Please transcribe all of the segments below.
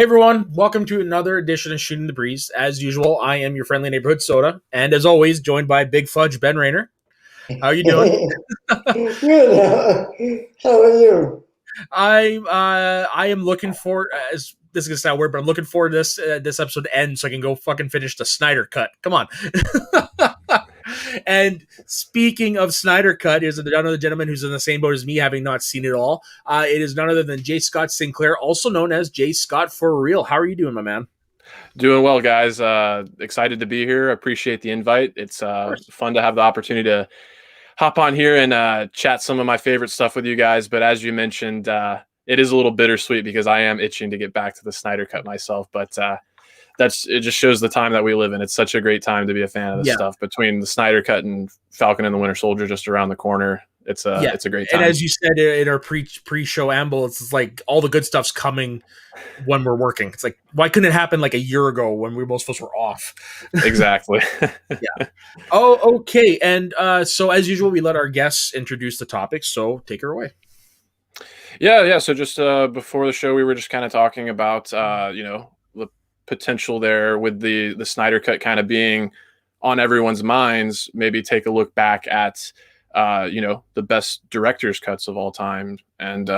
Hey everyone, welcome to another edition of Shooting the Breeze. As usual, I am your friendly neighborhood soda, and as always, joined by Big Fudge Ben Rayner. How are you doing? Good. How are you? I am looking for as this is gonna sound weird, but I'm looking forward to this episode to end so I can go fucking finish the Snyder cut. Come on. And speaking of Snyder cut, is another gentleman who's in the same boat as me, having not seen it all. It is none other than J Scott Sinclair, also known as J Scott for real. How are you doing, my man? Doing well, guys. Excited to be here. Appreciate the invite. It's Of course. fun to have the opportunity to hop on here and chat some of my favorite stuff with you guys. But as you mentioned, it is a little bittersweet because I am itching to get back to the Snyder Cut myself. But it just shows the time that we live in. It's such a great time to be a fan of this stuff. Between the Snyder Cut and Falcon and the Winter Soldier just around the corner, it's a great time. And as you said in our pre-show amble, it's like all the good stuff's coming when we're working. It's like, why couldn't it happen like a year ago when most of us were off? Exactly. Yeah. Oh, okay. And so as usual, we let our guests introduce the topic. So take her away. Yeah. So just before the show, we were just kind of talking about the potential there with the Snyder Cut kind of being on everyone's minds. Maybe take a look back at the best director's cuts of all time. And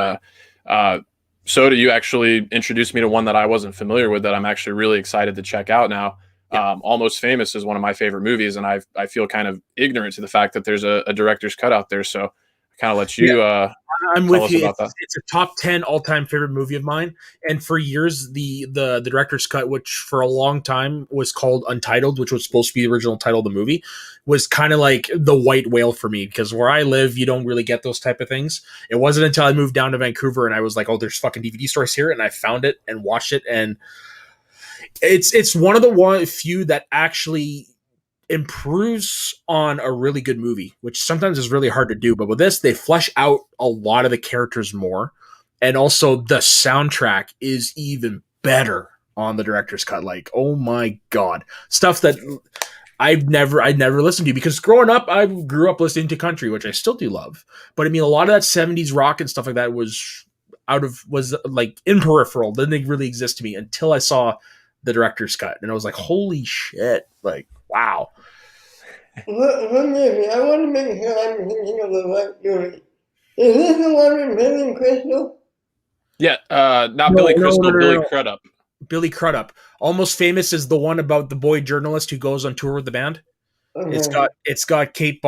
Soda, you actually introduced me to one that I wasn't familiar with that I'm actually really excited to check out now. Yeah. Almost Famous is one of my favorite movies, and I feel kind of ignorant to the fact that there's a director's cut out there. So I kind of let you I'm with you. About that. It's a top 10 all-time favorite movie of mine. And for years, the director's cut, which for a long time was called Untitled, which was supposed to be the original title of the movie, was kind of like the white whale for me, because where I live, you don't really get those type of things. It wasn't until I moved down to Vancouver and I was like, oh, there's fucking DVD stores here, and I found it and watched it, and it's one of the few that actually improves on a really good movie, which sometimes is really hard to do. But with this, they flesh out a lot of the characters more. And also the soundtrack is even better on the director's cut. Like, oh my God. Stuff that I'd never listened to, because growing up, I grew up listening to country, which I still do love. But I mean, a lot of that 70s rock and stuff like that was like in peripheral. Didn't really exist to me until I saw the director's cut. And I was like, holy shit. Like, wow. What movie? I want to make sure I'm thinking of the right movie. Is this the one with Billy Crystal? Yeah, not Billy Crystal, Billy Crudup. Billy Crudup. Almost Famous is the one about the boy journalist who goes on tour with the band. Okay. It's got Kate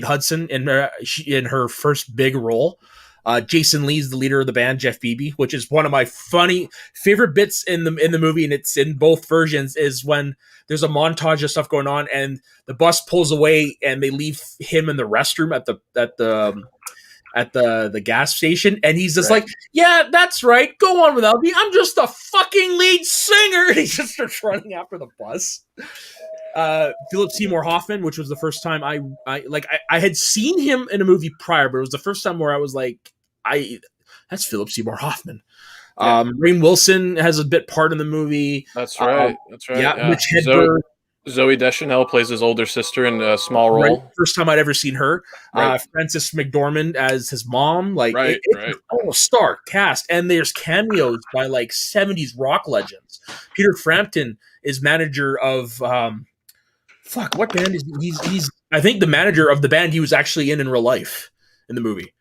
Hudson in her first big role. Jason Lee's the leader of the band, Jeff Beebe, which is one of my favorite bits in the movie, and it's in both versions, is when there's a montage of stuff going on and the bus pulls away and they leave him in the restroom at the gas station, and he's just like, yeah, that's right, go on without me, I'm just the fucking lead singer, and he just starts running after the bus. Philip Seymour Hoffman, which was the first time I had seen him in a movie prior, but it was the first time where I was like, that's Philip Seymour Hoffman. Yeah. Rainn Wilson has a bit part in the movie. That's right. Yeah. Mitch Hedberg. Zooey Deschanel plays his older sister in a small role. Right. First time I'd ever seen her. Right. Frances McDormand as his mom. Like, it's a star cast. And there's cameos by like 70s rock legends. Peter Frampton is manager of what band is he's I think the manager of the band he was actually in real life in the movie.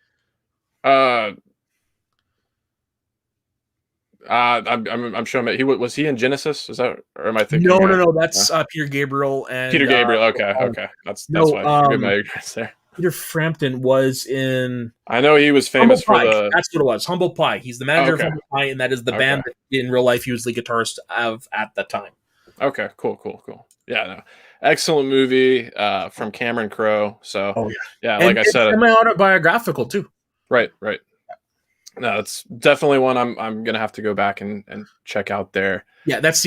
I'm sure was he in Genesis? Is that, or am I thinking? No. That's Peter Gabriel and Peter Gabriel. Okay. That's why I my ignorance there. Peter Frampton was in. I know he was famous for That's what it was. Humble Pie. He's the manager of Humble Pie, and that is the band that in real life he was the guitarist of at the time. Okay, cool. Yeah, no. Excellent movie from Cameron Crowe. So, like I said, semi-autobiographical too. Right. No, it's definitely one I'm gonna have to go back and check out there. Yeah, that's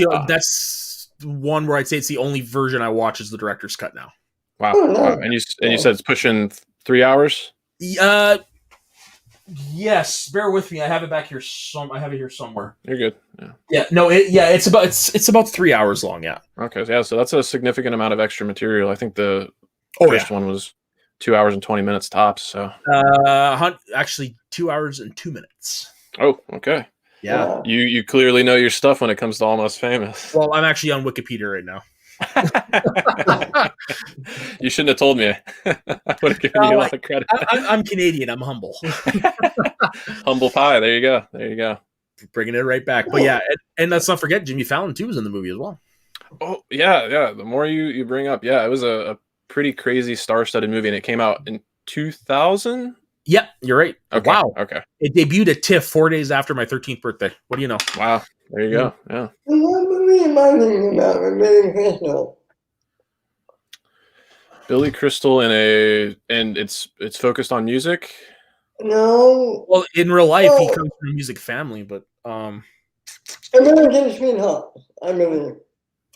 one where I'd say it's the only version I watch is the director's cut now. Wow. And you said it's pushing 3 hours? Yes, bear with me. I have it back here. I have it here somewhere. You're good. Yeah. No. It's about 3 hours long. Yeah. Okay. Yeah. So that's a significant amount of extra material. I think the first one was 2 hours and 20 minutes tops. So actually 2 hours and 2 minutes. Oh, okay. Yeah. You clearly know your stuff when it comes to Almost Famous. Well, I'm actually on Wikipedia right now. You shouldn't have told me. I would have given you a lot of credit. I'm Canadian. I'm humble. Humble pie. There you go. There you go. Bringing it right back. But yeah, and let's not forget Jimmy Fallon too was in the movie as well. Oh yeah. The more you bring up, yeah, it was a pretty crazy star-studded movie, and it came out in 2000. Yep, you're right. Okay. Wow. Okay. It debuted at TIFF 4 days after my 13th birthday. What do you know? Wow. There you go. Yeah. What movie am I thinking about with Billy Crystal? Billy Crystal and it's focused on music. No. Well, in real life, he comes from a music family, but American Sweetheart, I believe.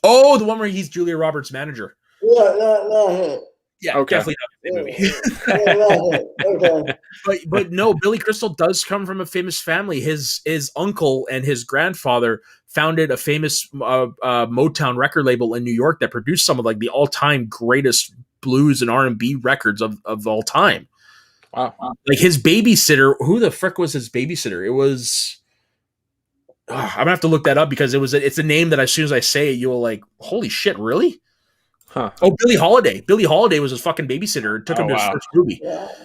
oh, the one where he's Julia Roberts' manager. Yeah, not him. Yeah, Okay. definitely not the movie. Yeah, not him. Okay. But no, Billy Crystal does come from a famous family. His uncle and his grandfather founded a famous Motown record label in New York that produced some of like the all-time greatest blues and R&B records of all time. Wow. Like his babysitter, who the frick was his babysitter? It was I'm gonna have to look that up because it's a name that as soon as I say it, you'll like, holy shit, really? Huh. Oh, Billie Holiday. Billie Holiday was his fucking babysitter. It took him to his first movie.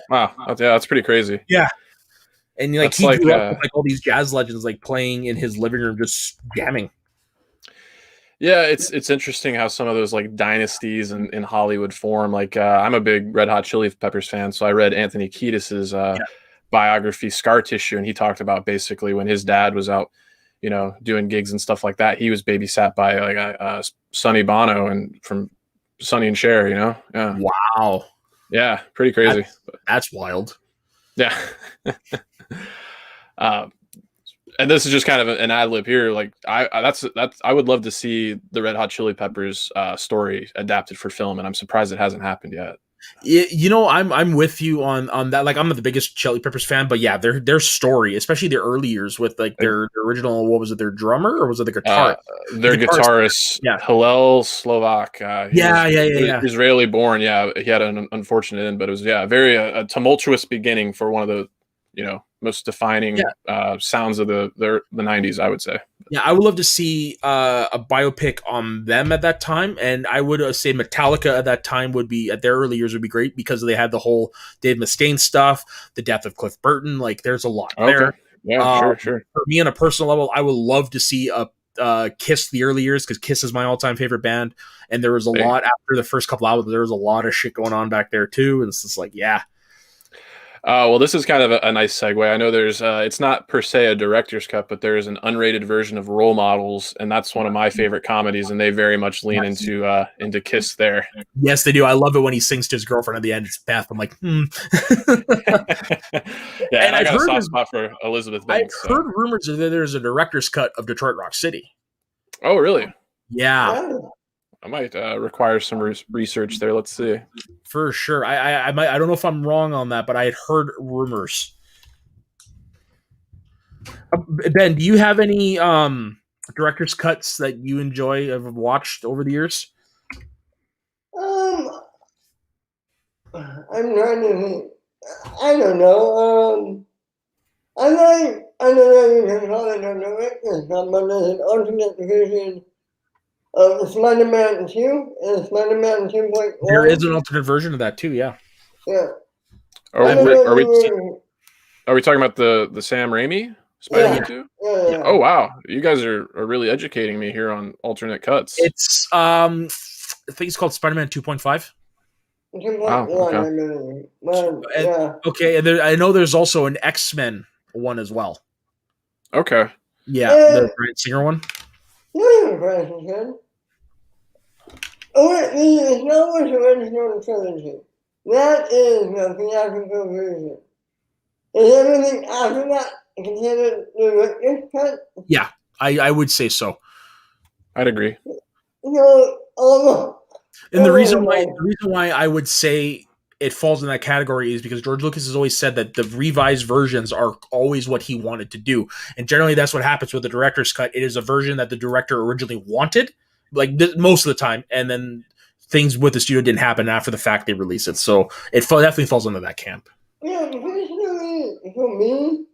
Wow. That's pretty crazy. Yeah. And like That's he grew up like, with like all these jazz legends like playing in his living room, just jamming. Yeah, it's interesting how some of those like dynasties in Hollywood form. Like I'm a big Red Hot Chili Peppers fan, so I read Anthony Kiedis's biography, Scar Tissue, and he talked about basically when his dad was out, doing gigs and stuff like that, he was babysat by like Sonny Bono and from Sonny and Cher. Yeah. Wow. Yeah, pretty crazy. That's wild. Yeah. And this is just kind of an ad lib here. Like I would love to see the Red Hot Chili Peppers story adapted for film, and I'm surprised it hasn't happened yet. I'm with you on that. Like I'm not the biggest Chili Peppers fan, but yeah, their story, especially their early years with like their original, what was it, their drummer or was it the guitar? Their guitarist, yeah, Hillel Slovak. Yeah. Israeli born. Yeah, he had an unfortunate end, but it was very a tumultuous beginning for one of the most defining sounds of the 90s, I would say. Yeah, I would love to see a biopic on them at that time, and I would say Metallica at that time would be, at their early years, would be great because they had the whole Dave Mustaine stuff, the death of Cliff Burton. Like, there's a lot there. Yeah, sure. For me, on a personal level, I would love to see a Kiss the early years because Kiss is my all-time favorite band, and there was a lot after the first couple albums. There was a lot of shit going on back there too, and it's just like, yeah. Well, this is kind of a nice segue. I know there's it's not per se a director's cut, but there is an unrated version of Role Models, and that's one of my favorite comedies, and they very much lean into Kiss there. Yes, they do. I love it when he sings to his girlfriend at the end. It's Beth. I'm like, Yeah, and I got a soft spot for Elizabeth Banks. I've heard rumors that there's a director's cut of Detroit Rock City. Oh, really? Yeah. I might require some research there. Let's see. For sure. I don't know if I'm wrong on that, but I had heard rumors. Ben, do you have any director's cuts that you enjoy, have watched over the years? I'm trying to think. I don't know. I don't know if you can call it a director's cut, but there's an alternate version of Spider-Man 2 and Spider-Man 2.1. There is an alternate version of that too, yeah. Yeah. Are we talking about the Sam Raimi Spider-Man 2? Yeah. Oh wow, you guys are really educating me here on alternate cuts. It's I think it's called Spider-Man 2.5. Okay, and I know there's also an X-Men one as well. Okay. Yeah, the Bryan Singer one. The Star Wars original trilogy. That is the theatrical version. Is everything after that considered the director's cut? Yeah, I would say so. I'd agree. And the reason why I would say it falls in that category is because George Lucas has always said that the revised versions are always what he wanted to do. And generally that's what happens with the director's cut. It is a version that the director originally wanted, like most of the time, and then things with the studio didn't happen after the fact they release it. So it definitely falls under that camp. Yeah, personally, for me,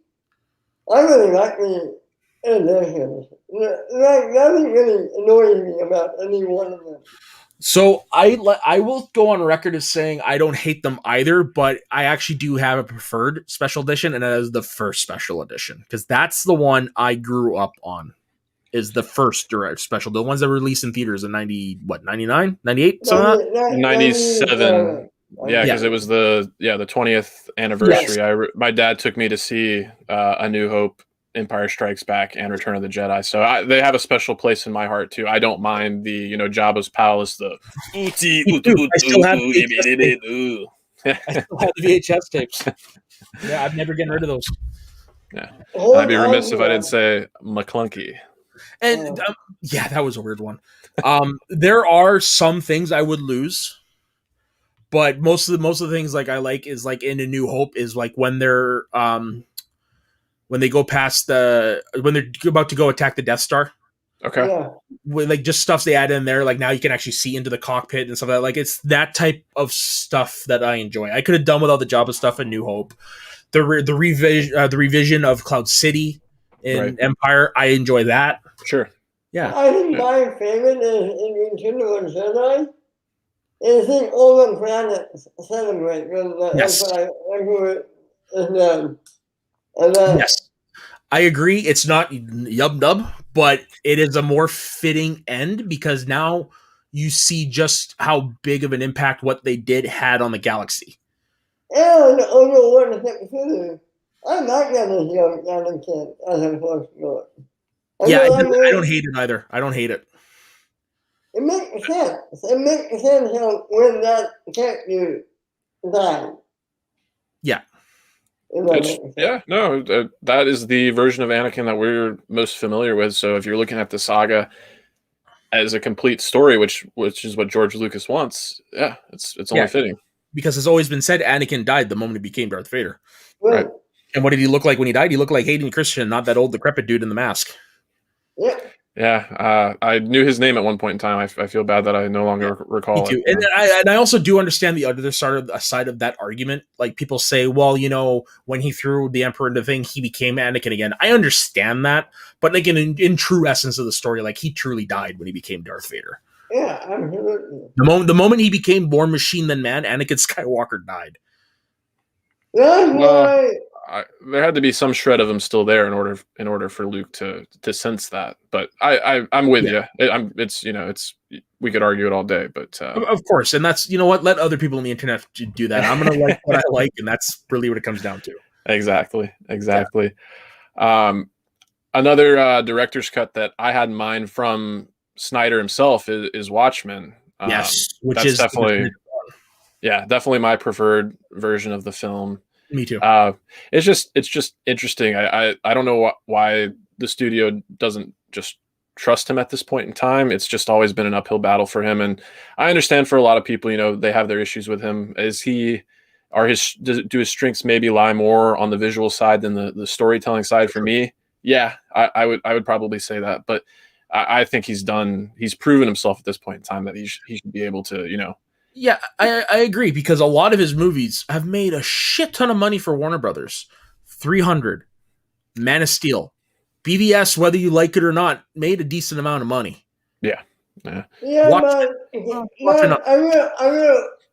I really like the editions. Like, nothing really annoys me about any one of them. So I will go on record as saying I don't hate them either, but I actually do have a preferred special edition, and that is the first special edition because that's the one I grew up on. Is the first direct special, the ones that were released in theaters in 99, 98, something like that. 97. Yeah, Yeah. because it was the 20th anniversary. My dad took me to see A New Hope, Empire Strikes Back, and Return of the Jedi. So they have a special place in my heart too. I don't mind the Jabba's palace, the ooty, Me too. I still have I ooh. still have the VHS tapes. Yeah, I'm never getting rid of those. Yeah, and I'd be remiss if I didn't say McClunky. And yeah, that was a weird one. There are some things I would lose, but most of the things like I like is like in A New Hope is like when they're when they go past when they're about to go attack the Death Star. Okay. Yeah. With like just stuff they add in there, like now you can actually see into the cockpit and stuff like that. Like it's that type of stuff that I enjoy. I could have done without the Jabba stuff in New Hope. The revision of Cloud City in Empire, I enjoy that. Sure. Yeah. I think my favorite in Return of the Jedi is the all the planets celebrate when the Empire is done. Yes. I agree. It's not yub nub, but it is a more fitting end because now you see just how big of an impact what they did had on the galaxy. And over one thing, I'm not gonna young Anakin as a Force Lord. Yeah, I don't hate it either. I don't hate it. It makes sense. It makes sense how when that character died. Yeah. That is the version of Anakin that we're most familiar with. So if you're looking at the saga as a complete story, which is what George Lucas wants, yeah, it's only fitting. Because it's always been said Anakin died the moment he became Darth Vader. Right. And what did he look like when he died? He looked like Hayden Christensen, not that old decrepit dude in the mask. Yeah. Yeah, I knew his name at one point in time. I feel bad that I no longer recall Me too. it. And I also do understand the other side of that argument. Like people say, well, when he threw the Emperor into the thing, he became Anakin again. I understand that, but like in true essence of the story, like he truly died when he became Darth Vader. Yeah, absolutely. The moment he became more machine than man, Anakin Skywalker died. That's why. There had to be some shred of him still there in order for Luke to sense that. But I'm with you. We could argue it all day, but of course, and that's what, let other people on the internet do that. I'm gonna like what I like, and that's really what it comes down to. Exactly. Another director's cut that I had in mind from Snyder himself is Watchmen. Yes, which that's is definitely my preferred version of the film. Me too. It's just interesting. I don't know why the studio doesn't just trust him at this point in time. It's just always been an uphill battle for him, and I understand for a lot of people, they have their issues with him. Do his strengths maybe lie more on the visual side than the storytelling side? For me, yeah, I would probably say that, but I think he's proven himself at this point in time that he should be able to, Yeah, I agree because a lot of his movies have made a shit ton of money for Warner Brothers. 300, Man of Steel, BVS, whether you like it or not, made a decent amount of money. Yeah. Yeah, but I will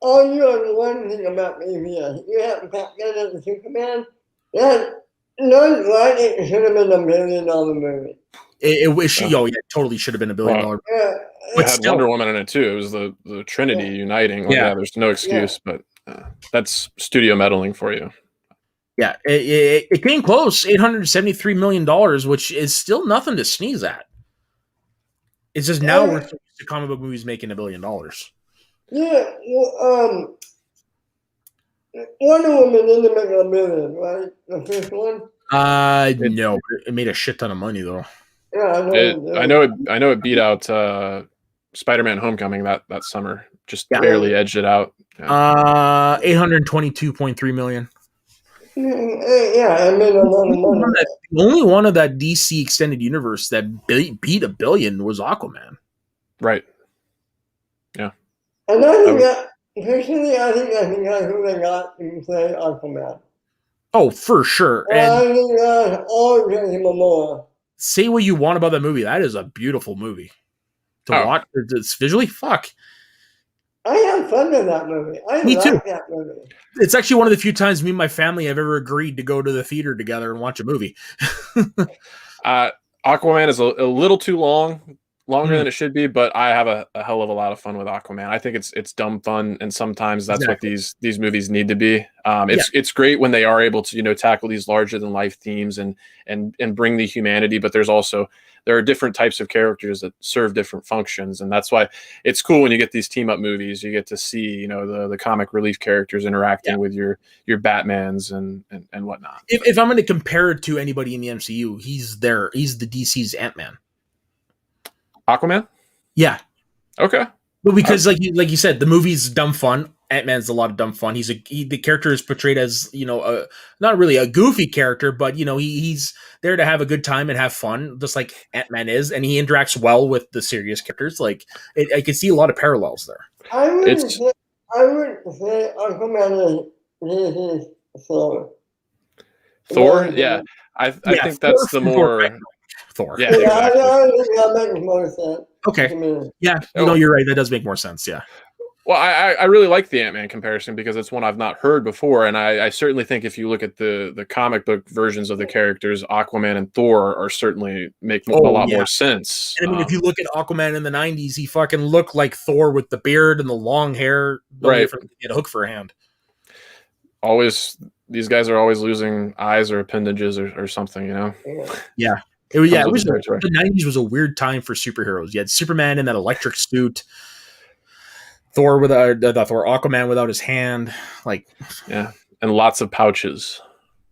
argue on one thing about BVS. You have Batman and Superman. That it should have been $1 billion movie. It totally should have been $1 billion. It had Wonder Woman in it too. It was the Trinity uniting. There's no excuse, but that's studio meddling for you. Yeah, it came close, $873 million, which is still nothing to sneeze at. It's just now we're used to comic book movies making $1 billion. Yeah, Wonder Woman didn't make $1 billion, right? The first one. No, it made a shit ton of money though. Yeah, I know it beat out Spider-Man: Homecoming that summer. Just barely edged it out. Yeah. 822.3 million. Yeah, I made a lot of money. The only one of that DC extended universe that beat $1 billion was Aquaman. Right. Yeah. And I think personally, I think that's who they got to play Aquaman. Oh, for sure. I think that's all Jason Momoa. say what you want about that movie. That is a beautiful movie to watch. It's visually, fuck. I had fun with that movie. I Me too. like that movie. It's actually one of the few times me and my family have ever agreed to go to the theater together and watch a movie. Aquaman is a little too longer than it should be, but I have a hell of a lot of fun with Aquaman. I think it's dumb fun, and sometimes that's what these movies need to be. It's great when they are able to tackle these larger than life themes and bring the humanity, but there are different types of characters that serve different functions, and that's why it's cool when you get these team up movies. You get to see the comic relief characters interacting with your Batmans and whatnot. If I'm going to compare it to anybody in the MCU, he's there. He's the DC's Ant-Man. Aquaman? Yeah. Okay. But because like you said, the movie's dumb fun. Ant-Man's a lot of dumb fun. The character is portrayed as, not really a goofy character, but he's there to have a good time and have fun, just like Ant-Man is, and he interacts well with the serious characters. Like I can see a lot of parallels there. I would say Aquaman is Thor. Thor? Yeah. I think that's the more Thor. Yeah, exactly. I think that makes more sense. Okay. Yeah, you're right. That does make more sense. Yeah. Well, I really like the Ant-Man comparison because it's one I've not heard before, and I certainly think if you look at the comic book versions of the characters, Aquaman and Thor are certainly make a lot more sense. And I mean, if you look at Aquaman in the 90s, he fucking looked like Thor with the beard and the long hair. Right. Get a hook for a hand. These guys are always losing eyes or appendages or something, Yeah. The 90s was a weird time for superheroes. You had Superman in that electric suit, Thor Aquaman without his hand, and lots of pouches.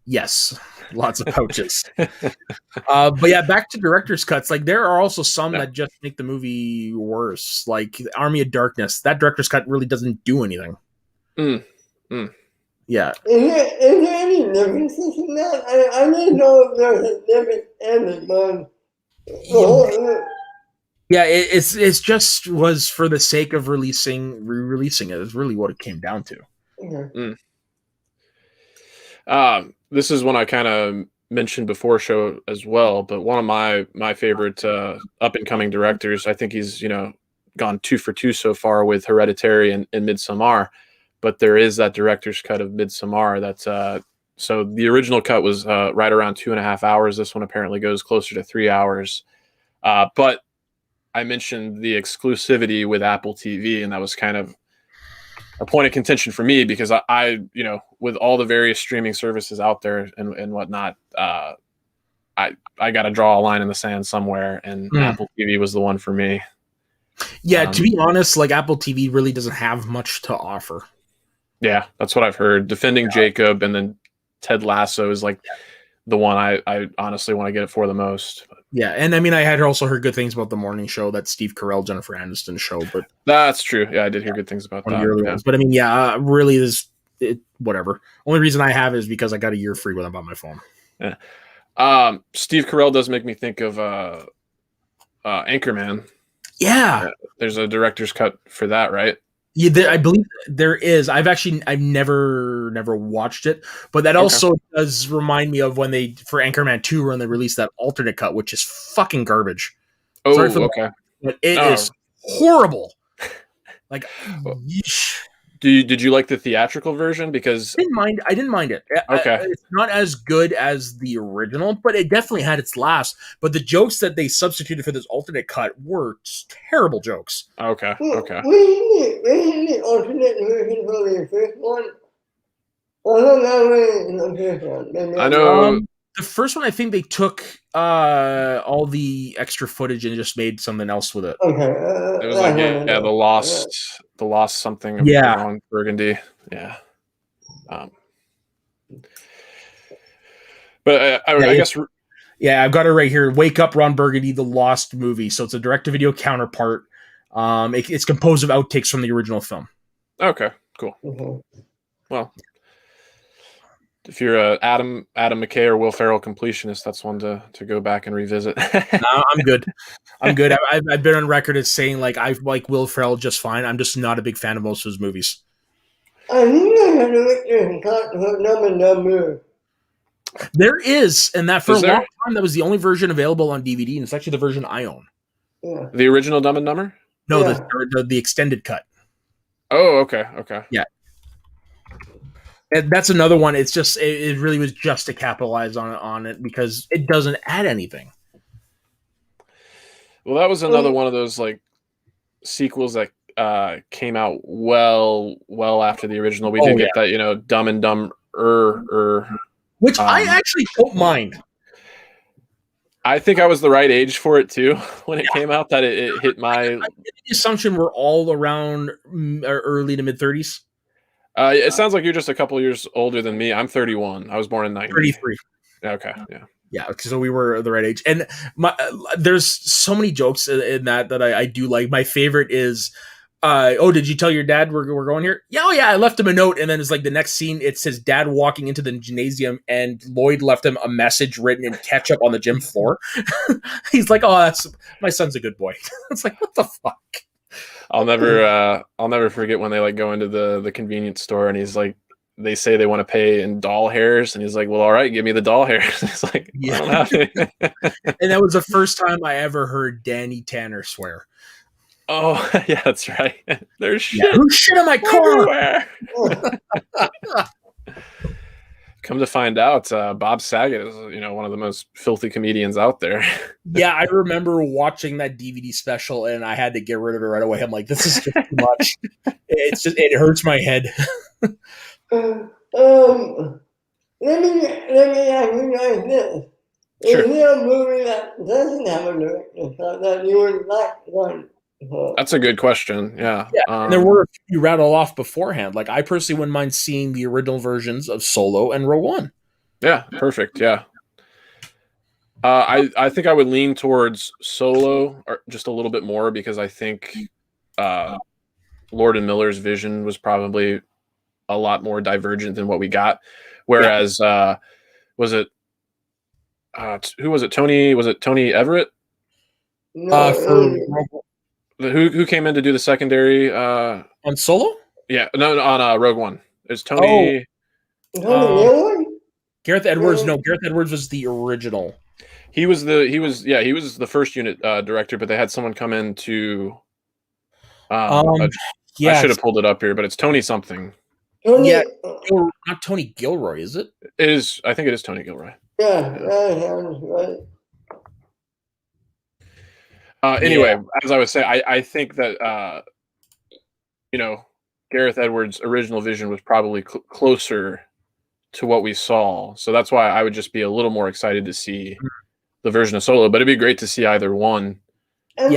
Yes, lots of pouches. But yeah, back to director's cuts. Like there are also some that just make the movie worse. Like Army of Darkness, that director's cut really doesn't do anything. Yeah. Is there any differences in that? I didn't know if there was a difference in it, but yeah, it's just was for the sake of re-releasing it. Is really what it came down to. This is one I kind of mentioned before show as well, but one of my favorite up and coming directors. I think he's gone 2 for 2 so far with Hereditary and Midsommar. But there is that director's cut of Midsommar. That's so the original cut was right around 2.5 hours. This one apparently goes closer to 3 hours. But I mentioned the exclusivity with Apple TV, and that was kind of a point of contention for me because I with all the various streaming services out there and whatnot, I got to draw a line in the sand somewhere, and Apple TV was the one for me. Yeah, to be honest, like Apple TV really doesn't have much to offer. Yeah, that's what I've heard. Defending Jacob and then Ted Lasso is like the one I honestly want to get it for the most. Yeah, and I mean, I had also heard good things about The Morning Show, that Steve Carell, Jennifer Aniston show. But that's true. Yeah, I did hear good things about that. Ones. But I mean, really, whatever. Only reason I have is because I got a year free with them on my phone. Yeah. Steve Carell does make me think of Anchorman. Yeah. There's a director's cut for that, right? Yeah, I believe there is. I've never watched it, but that also does remind me of when for Anchorman 2 when they released that alternate cut, which is fucking garbage. Oh, okay. But it is horrible. Like, yeesh. Did you like the theatrical version? Because I didn't mind it. Okay. It's not as good as the original, but it definitely had its laughs. But the jokes that they substituted for this alternate cut were terrible jokes. Okay. Okay. We the alternate version for the first one. I know. The first one, I think they took all the extra footage and just made something else with it. Okay. It was like the lost something of Ron Burgundy. Yeah. But I guess. Yeah, I've got it right here. Wake Up, Ron Burgundy, the Lost movie. So it's a direct-to-video counterpart. It's composed of outtakes from the original film. Okay, cool. Mm-hmm. Well, if you're a Adam McKay or Will Ferrell completionist, that's one to go back and revisit. No, I'm good. I've been on record as saying like I like Will Ferrell just fine. I'm just not a big fan of most of his movies. I think I had a cut for Number. There is, and that for Is a there? long time that was the only version available on DVD, and it's actually the version I own. Yeah. The original Dumb and Dumber? No, Yeah. the extended cut. Oh, okay. Yeah. And that's another one. It's just it really was just to capitalize on it because it doesn't add anything. Well, that was another one of those like sequels that came out well after the original. We did get that, you know, Dumb and Dumber, which I actually don't mind. I think I was the right age for it too when it came out. That it hit my the assumption we're all around early to mid 30s. It sounds like you're just a couple years older than me. I'm 31. I was born in 90. 33. Okay, yeah. So we were the right age, and there's so many jokes in that I do like. My favorite is, oh, did you tell your dad we're going here? Yeah, oh yeah, I left him a note, and then it's like the next scene, it's his dad walking into the gymnasium, and Lloyd left him a message written in ketchup on the gym floor. He's like, oh, that's my son's a good boy. It's like, what the fuck? I'll never forget when they like go into the convenience store, and he's like, they say they want to pay in doll hairs, and he's like, well, all right, give me the doll hairs. It's like, yeah. I don't have any. And that was the first time I ever heard Danny Tanner swear. Oh yeah, that's right. There's shit. Yeah. Who shit in my car? Come to find out, Bob Saget is, you know, one of the most filthy comedians out there. Yeah, I remember watching that DVD special, and I had to get rid of it right away. I'm like, this is just too much. It hurts my head. Let me ask you guys this. Sure. Is there a movie that doesn't have a director's cut that you would like one? That's a good question. Yeah. And there were a few you rattled off beforehand. Like, I personally wouldn't mind seeing the original versions of Solo and Rogue One. Yeah, perfect. Yeah. I think I would lean towards Solo or just a little bit more because I think Lord and Miller's vision was probably a lot more divergent than what we got. Whereas was it who was it? Tony? Was it Tony Everett? Who came in to do the secondary on Solo? Yeah, no, on Rogue One. It's Tony. Gareth Edwards. No, Gareth Edwards was the original. He was the first unit director, but they had someone come in to. I should have pulled it up here, but it's Tony something. Not Tony Gilroy, is it? It is. I think it is Tony Gilroy. Yeah, right. Anyway, as I was saying, I think that you know, Gareth Edwards' original vision was probably closer to what we saw, so that's why I would just be a little more excited to see the version of Solo. But it'd be great to see either one. I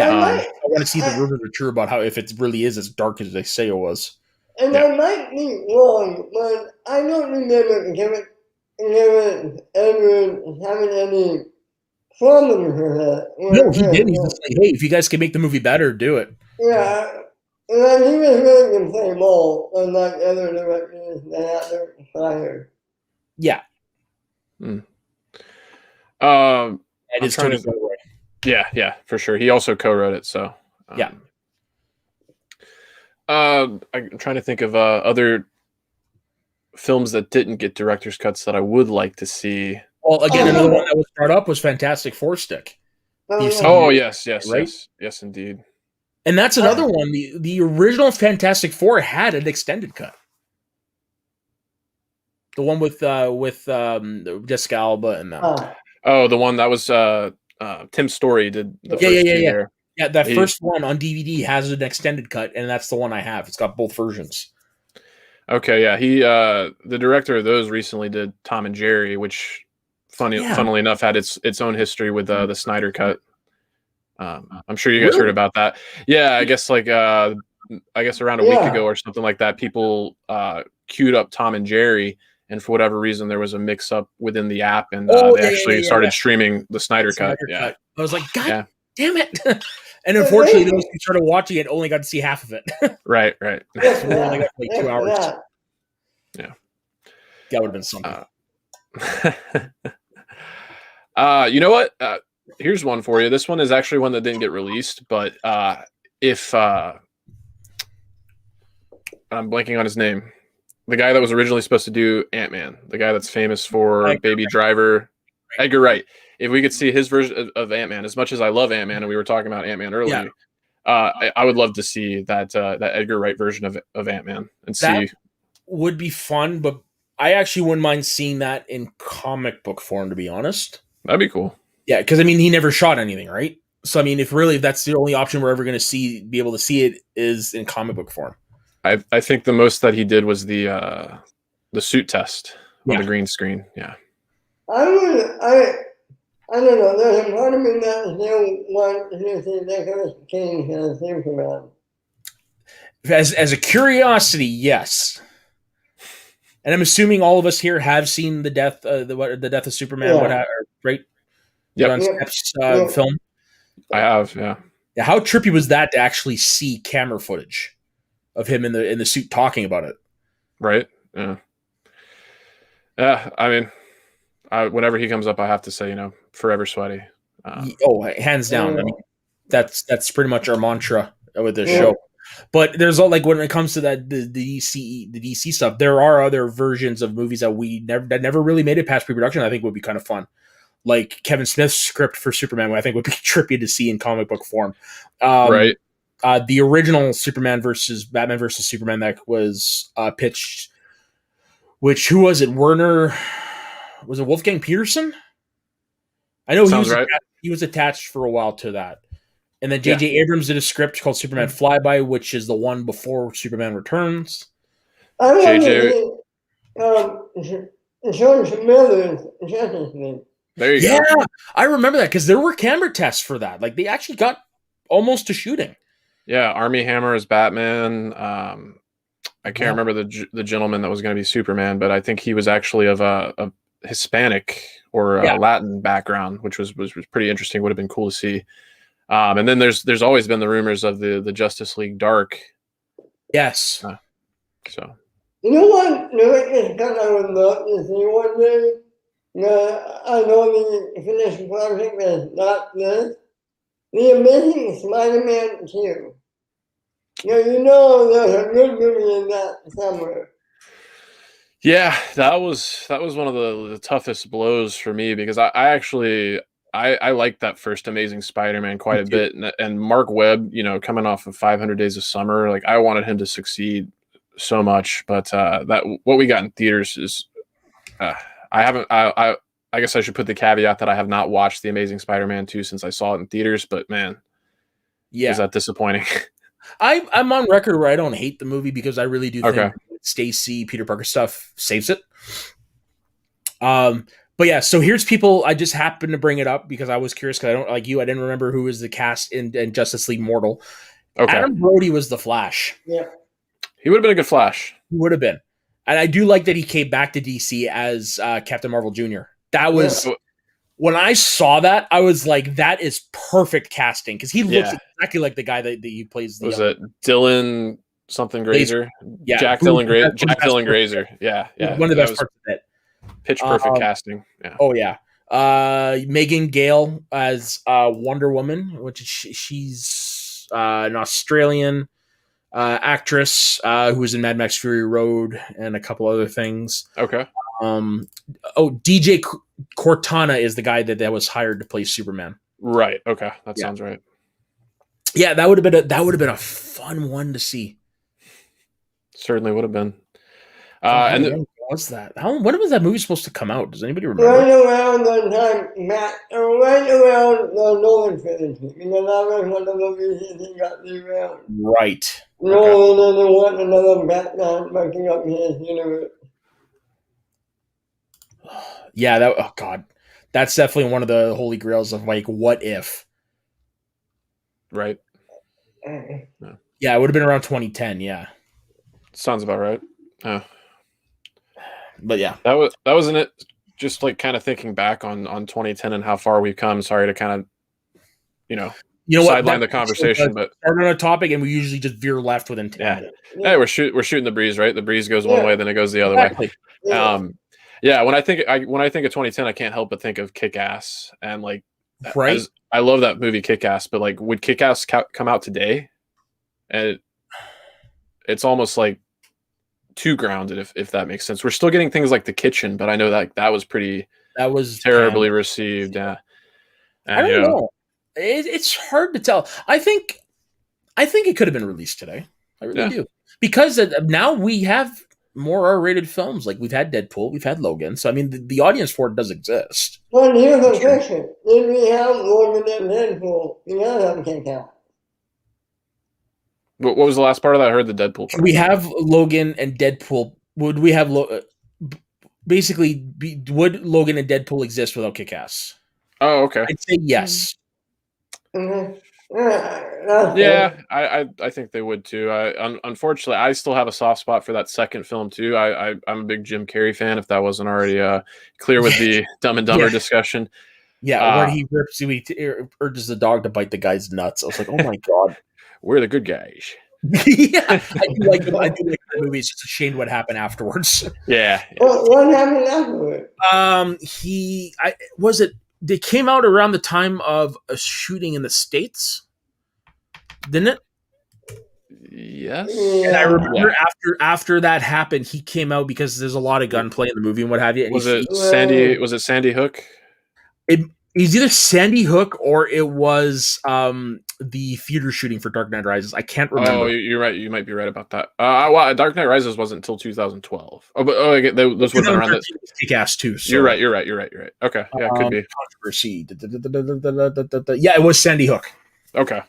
want to see the rumors are true about how if it really is as dark as they say it was. And I might be wrong, but I don't remember Gareth Edwards having any problems with that. No, he did. He's just like, hey, if you guys can make the movie better, do it. Yeah. And he was really going to play ball, unlike other directors that are fired. Yeah. It is Tony Gilroy. Yeah, for sure. He also co-wrote it, so yeah. I'm trying to think of other films that didn't get director's cuts that I would like to see. Well, again, another one that was brought up was Fantastic Four stick. Yes, indeed. And that's another one. The original Fantastic Four had an extended cut. The one with Jessica Alba and them. Oh, the one that was Tim Story did the first two there. Yeah, that first one on DVD has an extended cut, and that's the one I have. It's got both versions. Okay, yeah. He the director of those recently did Tom and Jerry, which funnily enough had its own history with the Snyder cut. I'm sure you guys heard about that. Yeah, I guess around a week ago or something like that, people queued up Tom and Jerry, and for whatever reason there was a mix up within the app, and they actually started streaming the Snyder cut. Yeah. I was like, God damn it. And unfortunately, those who started watching it only got to see half of it. Right. We only got like 2 hours. Yeah. That would have been something. You know what? Here's one for you. This one is actually one that didn't get released, but if I'm blanking on his name. the guy that was originally supposed to do Ant-Man, the guy that's famous for Baby Driver, Edgar Wright. If we could see his version of Ant-Man, as much as I love Ant-Man, and we were talking about Ant-Man earlier, I would love to see that Edgar Wright version of Ant-Man and see. Would be fun, but I actually wouldn't mind seeing that in comic book form, to be honest. That'd be cool. Yeah, because I mean, he never shot anything, right? So I mean, if that's the only option we're ever going to be able to see it is in comic book form. I think the most that he did was the suit test on the green screen. Yeah. I don't know. There's a part of me that still wants to see Nicolas Cage as Superman. As a curiosity, yes. And I'm assuming all of us here have seen the death of Superman, right? Yeah. Film. I have, yeah. How trippy was that to actually see camera footage of him in the suit talking about it? Right. Yeah. Yeah. I mean, whenever he comes up, I have to say, forever sweaty. Hands down. I mean, that's pretty much our mantra with this show. But there's all when it comes to that the DC stuff, there are other versions of movies that never really made it past pre-production. I think would be kind of fun, like Kevin Smith's script for Superman, I think would be trippy to see in comic book form. Right. The original Batman versus Superman that was pitched. Who was it? Werner? Was it Wolfgang Peterson? I know he was attached for a while to that. And then J.J. Abrams did a script called Superman Flyby, which is the one before Superman Returns. George Miller's Justice League. There you go. Yeah, I remember that because there were camera tests for that. Like they actually got almost to shooting. Yeah, Armie Hammer is Batman. I can't remember the gentleman that was going to be Superman, but I think he was actually of a Hispanic or Latin background, which was pretty interesting. Would have been cool to see. And then there's always been the rumors of the Justice League Dark. Yes. So. You know what? I would love to see one day. I know the finished project is not this. The Amazing Spider-Man 2. There's a good movie in that somewhere. Yeah, that was one of the toughest blows for me because I actually liked that first Amazing Spider-Man quite a bit, and Mark Webb, coming off of 500 Days of Summer, like I wanted him to succeed so much, but that what we got in theaters is I guess I should put the caveat that I have not watched the Amazing Spider-Man 2 since I saw it in theaters, but man, is that disappointing? I'm on record where I don't hate the movie because I really do think Stacy, Peter Parker stuff saves it. But yeah, so here's people. I just happened to bring it up because I was curious because I don't like you. I didn't remember who was the cast in Justice League Mortal. Okay. Adam Brody was the Flash. Yeah, he would have been a good Flash. He would have been, and I do like that he came back to DC as Captain Marvel Jr. That was when I saw that, I was like, "That is perfect casting" because he looks exactly like the guy that he plays. Was it Dylan something Grazer? Yeah, Jack Dylan Grazer. Yeah. One of the best parts of it. Pitch perfect casting. Yeah. Oh yeah. Megan Gale as Wonder Woman, which she's an Australian actress who was in Mad Max Fury Road and a couple other things. Okay. DJ Cortana is the guy that was hired to play Superman. Right. Okay. That sounds right. Yeah, that would have been a fun one to see. Certainly would have been. When was that? When was that movie supposed to come out? Does anybody remember? Right around the time, right around the Nolan trilogy. That was one of the movies he got around. Right. Nolan and want another Batman making up his universe. Yeah, that's definitely one of the holy grails of like, what if? Right. Yeah, it would have been around 2010. Yeah. Sounds about right. Yeah. But yeah, that wasn't it. Just like kind of thinking back on 2010 and how far we've come. Sorry to kind of, sideline the conversation, but start on a topic and we usually just veer left within 10 minutes. Hey, we're shooting the breeze, right? The breeze goes one way, then it goes the other way. Yeah. When I think of 2010, I can't help but think of Kick-Ass and like, right. I love that movie Kick-Ass, but like, would Kick-Ass come out today? And it's almost like too grounded, if that makes sense. We're still getting things like The Kitchen, but I know that was pretty That was terribly received. Yeah, I and don't know. It's hard to tell. I think it could have been released today. I really do, because now we have more R-rated films. Like we've had Deadpool, we've had Logan. So I mean, the audience for it does exist. Well, here's a question: did we have Logan and Deadpool? You know that can't count. What was the last part of that? I heard the Deadpool part. We have Logan and Deadpool. Would we have basically would Logan and Deadpool exist without Kick-Ass? Oh, okay. I'd say yes. Mm-hmm. Yeah, I think they would too. Unfortunately, I still have a soft spot for that second film too. I'm a big Jim Carrey fan. If that wasn't already clear with the Dumb and Dumber discussion. Yeah, where he urges the dog to bite the guy's nuts. I was like, oh my god, we're the good guys. Yeah, I do like the movie. It's just a shame what happened afterwards. Yeah. What happened afterwards? They came out around the time of a shooting in the States, didn't it? Yes. And I remember after that happened, he came out because there's a lot of gunplay in the movie and what have you. And was it Sandy Hook? It was either Sandy Hook or it was the theater shooting for Dark Knight Rises. I can't remember. Oh, you're right. You might be right about that. Well, Dark Knight Rises wasn't until 2012. Those would have been around that. Kick-Ass too. So. You're right. Okay, yeah, could be controversy. Yeah, it was Sandy Hook. Okay.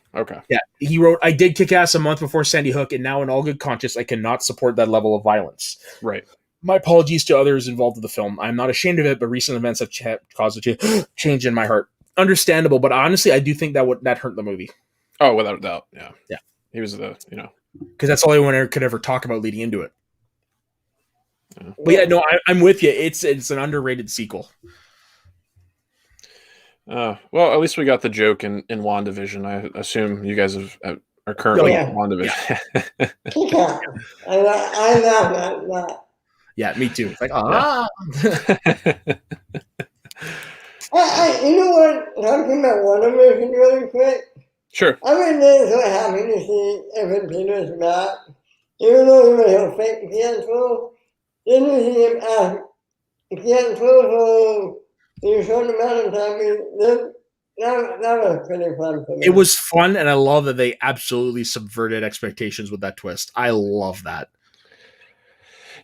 Yeah, he wrote, "I did Kick-Ass a month before Sandy Hook, and now in all good conscience, I cannot support that level of violence. Right. My apologies to others involved with the film. I'm not ashamed of it, but recent events have caused a change in my heart. Understandable, but honestly, I do think that hurt the movie. Oh, without a doubt. Yeah. He was because that's all anyone could ever talk about leading into it. Yeah. But yeah, no, I'm with you. It's an underrated sequel. Well, at least we got the joke in WandaVision. I assume you guys are currently in WandaVision. Yeah. I love that. Yeah, me too. It's like, You know what? Talking about WandaVision really quick. Sure. I mean, it's so happy to see Evan Peters back. Even though he was a fake cancel, didn't you see him ask cancel for a short amount of time? That was pretty fun for me. It was fun, and I love that they absolutely subverted expectations with that twist. I love that.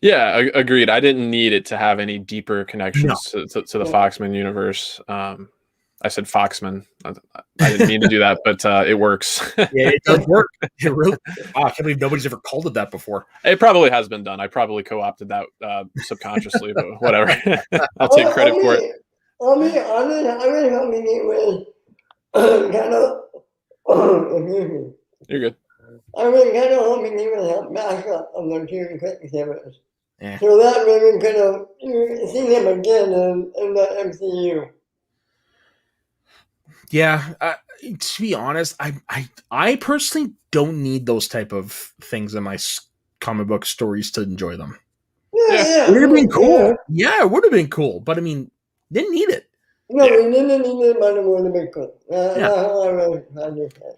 Yeah, agreed. I didn't need it to have any deeper connections to the Foxman universe. I said Foxman. I didn't mean to do that, but it works. Yeah, it does work. It really. I can't believe nobody's ever called it that before. It probably has been done. I probably co-opted that subconsciously, but whatever. I'll take credit for it. I'll be honest. I was hoping it was kind of. Excuse me. You're good. I was kind of hoping he would have backup of the two quick cameras. Yeah. So that way we could have seen him again in the MCU. Yeah, to be honest, I personally don't need those type of things in my comic book stories to enjoy them. Yeah. It would have been cool. Yeah, it would have been cool, but I mean, didn't need it. No, we didn't need it, but it would have been cool. That's how I really understand.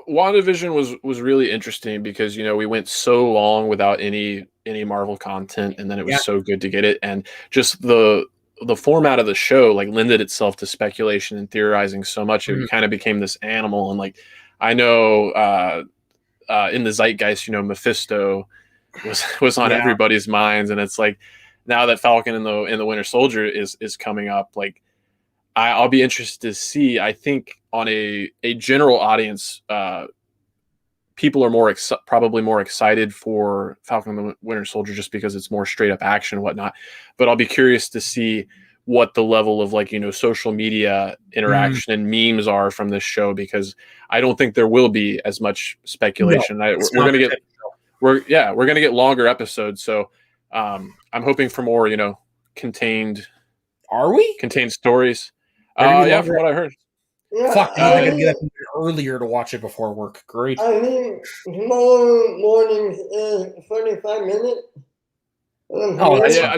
WandaVision was really interesting because we went so long without any Marvel content, and then it was so good to get it, and just the format of the show lended itself to speculation and theorizing so much. It kind of became this animal, and I know in the zeitgeist, Mephisto was on everybody's minds, and it's now that Falcon and the Winter Soldier is coming up, I'll be interested to see. I think on a general audience, people are probably more excited for Falcon and the Winter Soldier just because it's more straight up action and whatnot. But I'll be curious to see what the level of social media interaction and memes are from this show, because I don't think there will be as much speculation. No, we're gonna get longer episodes, so I'm hoping for more contained. Are we contained stories? Yeah, from what I heard. Yeah, fuck, I gotta get up earlier to watch it before work. Great. I think tomorrow mornings is 45 minutes. Oh, yeah.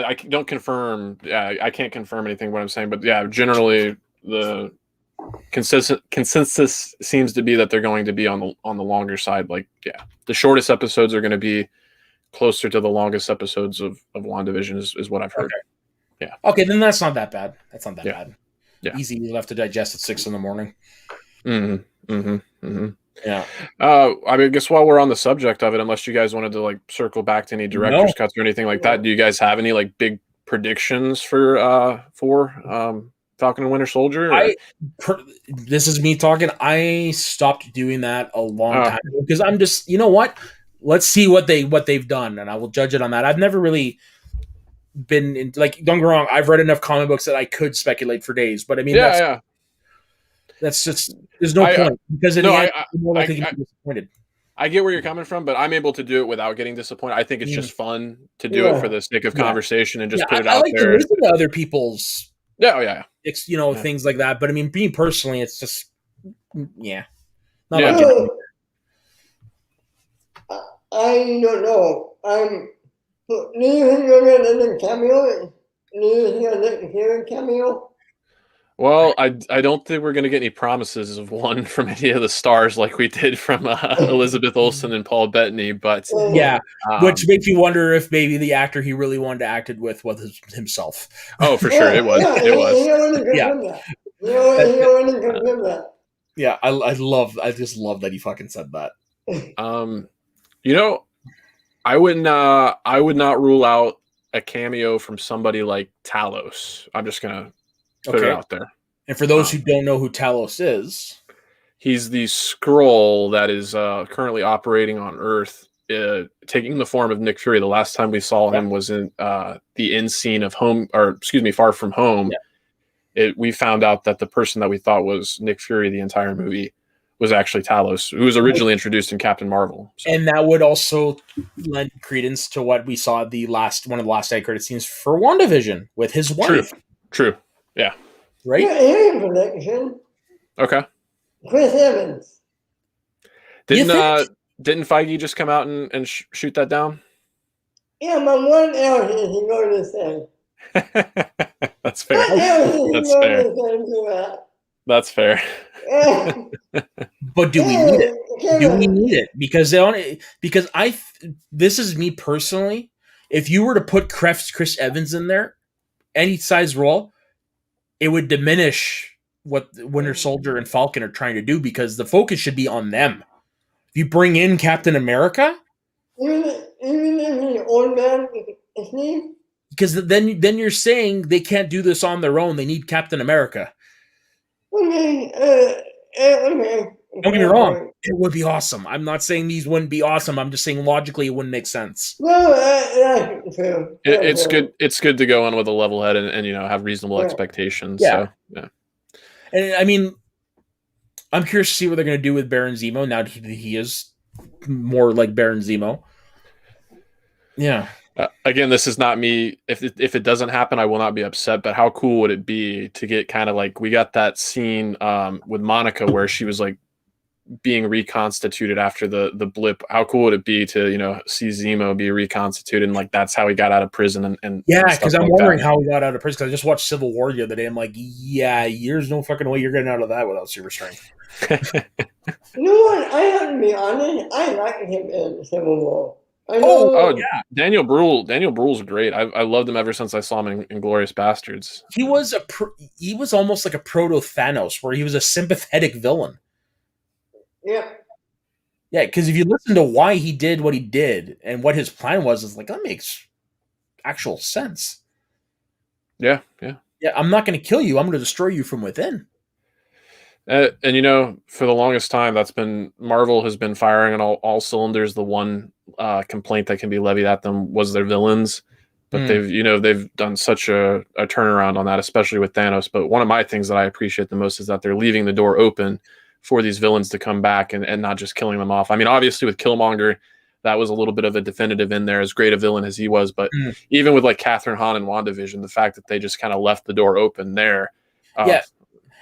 I don't confirm. Yeah, I can't confirm anything what I'm saying, but yeah, generally the consensus seems to be that they're going to be on the longer side. Like, yeah, the shortest episodes are going to be closer to the longest episodes of WandaVision is what I've heard. Okay. Yeah. Okay, then that's not that bad. That's not that Yeah. bad. Yeah. Easy enough to digest at 6 a.m. Yeah. I mean, I guess while we're on the subject of it, unless you guys wanted to like circle back to any director's cuts or anything like that, do you guys have any like big predictions for Falcon and Winter Soldier? This is me talking. I stopped doing that a long time ago because I'm just, you know what? Let's see what they've done, and I will judge it on that. I've never really been in, like, don't get me wrong, I've read enough comic books that I could speculate for days, but I mean, that's just, there's no point because in the end, you're more likely to be disappointed. I get where you're coming from, but I'm able to do it without getting disappointed. I think it's just fun to do it for the sake of conversation and just put it out there. I like to listen to other people's things like that, but I mean, being personally, it's just not like it. I don't know. Do you think you're going to get a cameo? Do you think you're going to hear a cameo? Well, I don't think we're going to get any promises of one from any of the stars like we did from Elizabeth Olsen and Paul Bettany, but which makes you wonder if maybe the actor he really wanted to act with was himself. Oh, for sure, it was. Yeah, I just love that he fucking said that. You know, I would not rule out a cameo from somebody like Talos. I'm just gonna put it out there. And for those who don't know who Talos is, he's the Skrull that is currently operating on Earth, taking the form of Nick Fury. The last time we saw him was in the end scene of Far From Home. Yeah. We found out that the person that we thought was Nick Fury the entire movie was actually Talos, who was originally introduced in Captain Marvel. So. And that would also lend credence to what we saw one of the last end credit scenes for WandaVision with his wife. True. Yeah. Right? Yeah, prediction. Okay. Chris Evans. Didn't Feige just come out and shoot that down? Yeah, but what else is he going to say? That's fair. That's fair. But do we need it? Do we need it? Because this is me personally. If you were to put Chris Evans in there, any size role, it would diminish what Winter Soldier and Falcon are trying to do because the focus should be on them. If you bring in Captain America, even if he's old man, his name, because then you're saying they can't do this on their own. They need Captain America. Okay. Don't get me wrong. It would be awesome. I'm not saying these wouldn't be awesome. I'm just saying logically it wouldn't make sense. That's true. It's good. It's good to go in with a level head and have reasonable expectations. Yeah. So, yeah. And I mean, I'm curious to see what they're going to do with Baron Zemo now that he is more like Baron Zemo. Yeah. Again, this is not me. If it doesn't happen, I will not be upset. But how cool would it be to get kind of like we got that scene with Monica where she was like being reconstituted after the blip. How cool would it be to see Zemo be reconstituted and like that's how he got out of prison and because I'm wondering how he got out of prison. Because I just watched Civil War the other day. I'm like, there's no fucking way you're getting out of that without super strength. You know what? I have to be honest. I like him in Civil War. Daniel Bruhl's great. I loved him ever since I saw him in Inglourious Bastards. He was almost like a proto Thanos, where he was a sympathetic villain. Yeah, because if you listen to why he did what he did and what his plan was, it's like that makes actual sense. Yeah. I'm not going to kill you. I'm going to destroy you from within. And for the longest time, that's been Marvel has been firing on all cylinders. The one complaint that can be levied at them was their villains, but they've done such a turnaround on that, especially with Thanos. But one of my things that I appreciate the most is that they're leaving the door open for these villains to come back and not just killing them off. I mean, obviously with Killmonger, that was a little bit of a definitive in there, as great a villain as he was. But even with like Catherine Hahn and WandaVision, the fact that they just kind of left the door open there. And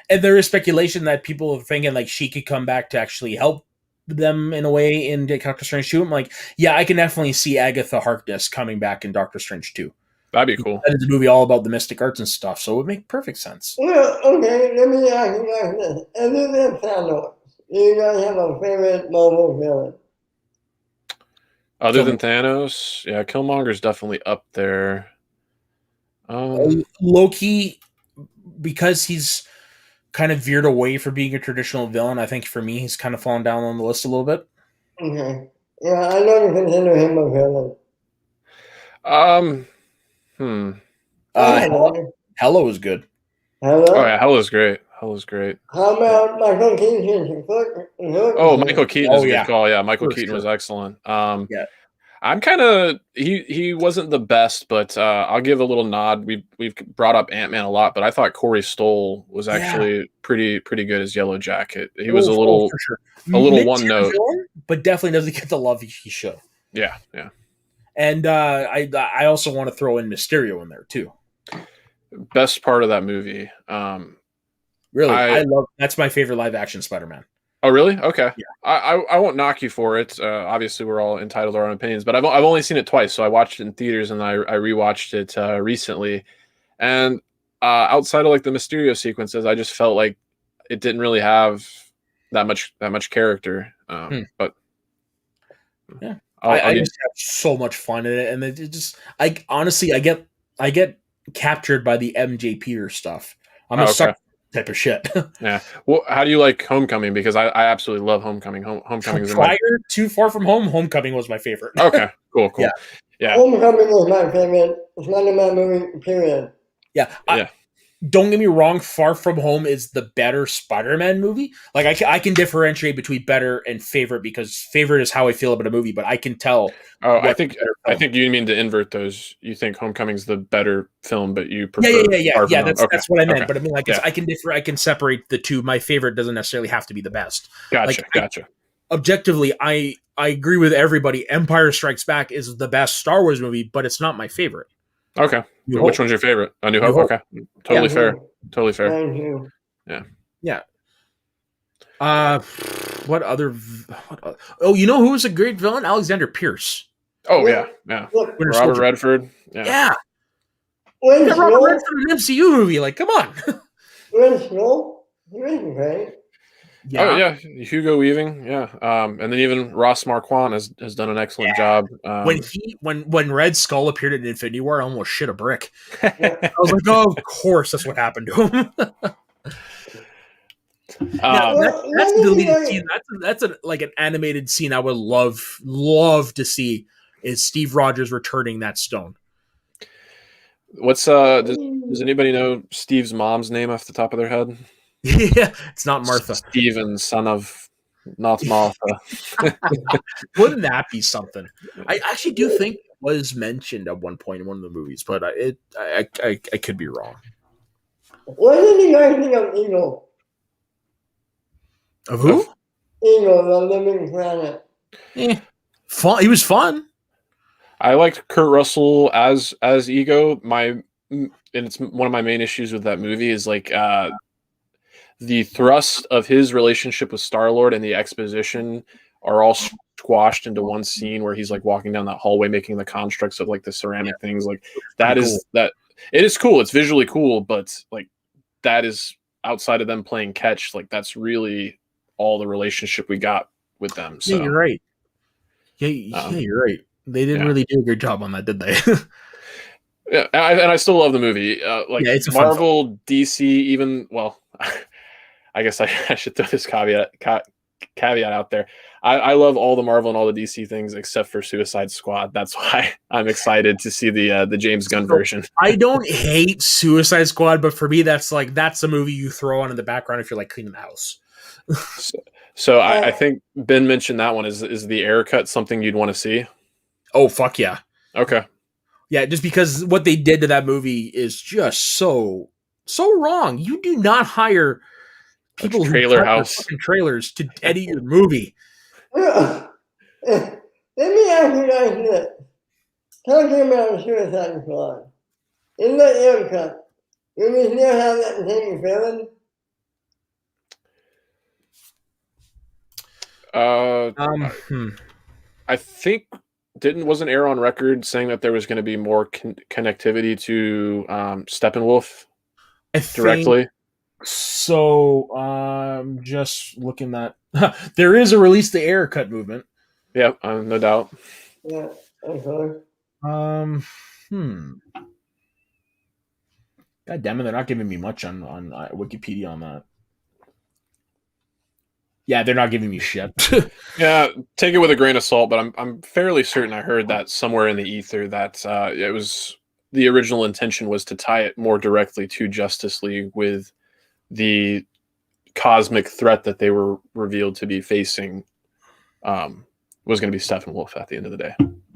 there is speculation that people are thinking like she could come back to actually help them in a way in Doctor Strange 2. I'm like, I can definitely see Agatha Harkness coming back in Doctor Strange 2. That'd be cool. That is a movie all about the mystic arts and stuff, so it would make perfect sense. Well, okay, let me ask you guys this. Other than Thanos, do you guys have a favorite Marvel villain? Other Kill than Thanos, yeah, Killmonger's definitely up there. Loki, because he's kind of veered away from being a traditional villain. I think for me, he's kind of fallen down on the list a little bit. Okay. Yeah, I know you consider him a villain. um, hmm. I Hela, know. Hela was good. Oh Hello? yeah, Hell is great. Hell is great. How about Michael Keaton? Oh, Michael Keaton is Oh a good yeah, call. Yeah, Michael for Keaton was sure. excellent. Yeah, I'm kind of he wasn't the best, but I'll give a little nod. We've brought up Ant-Man a lot, but I thought Corey Stoll was yeah. actually pretty good as Yellow Jacket. He was Oh, for sure. a little Mid one tier note. villain, but definitely doesn't get the love he should. Yeah, yeah. And I also want to throw in Mysterio in there too. Best part of that movie. Really, I I love that's my favorite live action Spider-Man. Oh really? Okay. Yeah, I won't knock you for it. Obviously, we're all entitled to our own opinions, but I've only seen it twice. So I watched it in theaters and I rewatched it recently. And outside of like the Mysterio sequences, I just felt like it didn't really have that much character. But yeah. I'll I give. just have so much fun in it, and it just I honestly I get captured by the MJ Peter stuff. I'm a Oh, okay. sucker for that type of shit. Yeah. Well, how do you like Homecoming? Because I absolutely love Homecoming. Homecoming is in my. Prior to Far From Home, Homecoming was my favorite. Okay. Cool. Yeah, Cool. Yeah. Homecoming is my favorite. It's one of my movie, period. yeah. Yeah. Don't get me wrong, Far From Home is the better Spider-Man movie. Like I can differentiate between better and favorite because favorite is how I feel about a movie, but I can tell Oh, what better I film. think you mean to invert those. You think Homecoming's the better film, but you Yeah, prefer Far From yeah. Home. Okay. That's what I meant. Okay. But I mean, like, Yeah. I can separate the two. My favorite doesn't necessarily have to be the best. Gotcha. Like, Gotcha. objectively, I agree with everybody. Empire Strikes Back is the best Star Wars movie, but it's not my favorite. Okay. New Which Hope. one's your favorite? A New New Hope. Hope. Okay. Totally Yeah. fair. Totally fair. Thank you. Yeah. Yeah. What other? Oh, you know who was a great villain? Alexander Pierce. Oh yeah. Yeah. Look, Winter Robert Soldier. Redford. Yeah. Yeah. when You got Robert Snow, Redford in an MCU movie. Like, come on. he was great. Oh Yeah. yeah. Hugo Weaving. Yeah. And then even Ross Marquand has done an excellent job. When Red Skull appeared in Infinity War, I almost shit a brick. Yeah. I was like, oh, of course, that's what happened to him. Now, Well, that's a let me deleted tell you- scene. That's like an animated scene I would love to see. Is Steve Rogers returning that stone? What's does anybody know Steve's mom's name off the top of their head? Yeah, it's not Martha. Steven, son of not Martha. Wouldn't that be something? I actually do think it was mentioned at one point in one of the movies, but I could be wrong. What did you guys think of Eagle? Of who? Eagle, the living planet. Fun. He was fun. I liked Kurt Russell as Ego. And it's one of my main issues with that movie is like the thrust of his relationship with Star-Lord and the exposition are all squashed into one scene where he's like walking down that hallway making the constructs of like the ceramic things. Like that Cool. is that it is cool. It's visually cool, but like that is outside of them playing catch. Like that's all the relationship we got with them. So Yeah, you're right. Yeah, you're right. They didn't really do a good job on that, did they? Yeah, and I still love the movie. Like Yeah, it's a fun Marvel, DC, even I guess I should throw this caveat out there. I love all the Marvel and all the DC things except for Suicide Squad. That's why I'm excited to see the James Gunn version. I don't hate Suicide Squad, but for me, that's a movie you throw on in the background if you're like cleaning the house. So I think Ben mentioned that one. Is the air cut something you'd want to see? Oh fuck yeah. Okay. Yeah, just because what they did to that movie is just so wrong. You do not hire people who trailer cut their house fucking trailers to edit your movie. Let me ask you guys this. Talking about Suicide Squad. In the air cut, do we still have that same feeling? I think wasn't Air on record saying that there was going to be more connectivity to Steppenwolf I think directly? so. Just looking that there is a release the air cut movement. Yeah, no doubt. Yeah, okay. Hmm. God damn it, they're not giving me much on Wikipedia on that. Yeah, they're not giving me shit. Yeah, take it with a grain of salt, but I'm fairly certain I heard that somewhere in the ether that it was the original intention was to tie it more directly to Justice League with the cosmic threat that they were revealed to be facing was going to be Steppenwolf at the end of the day.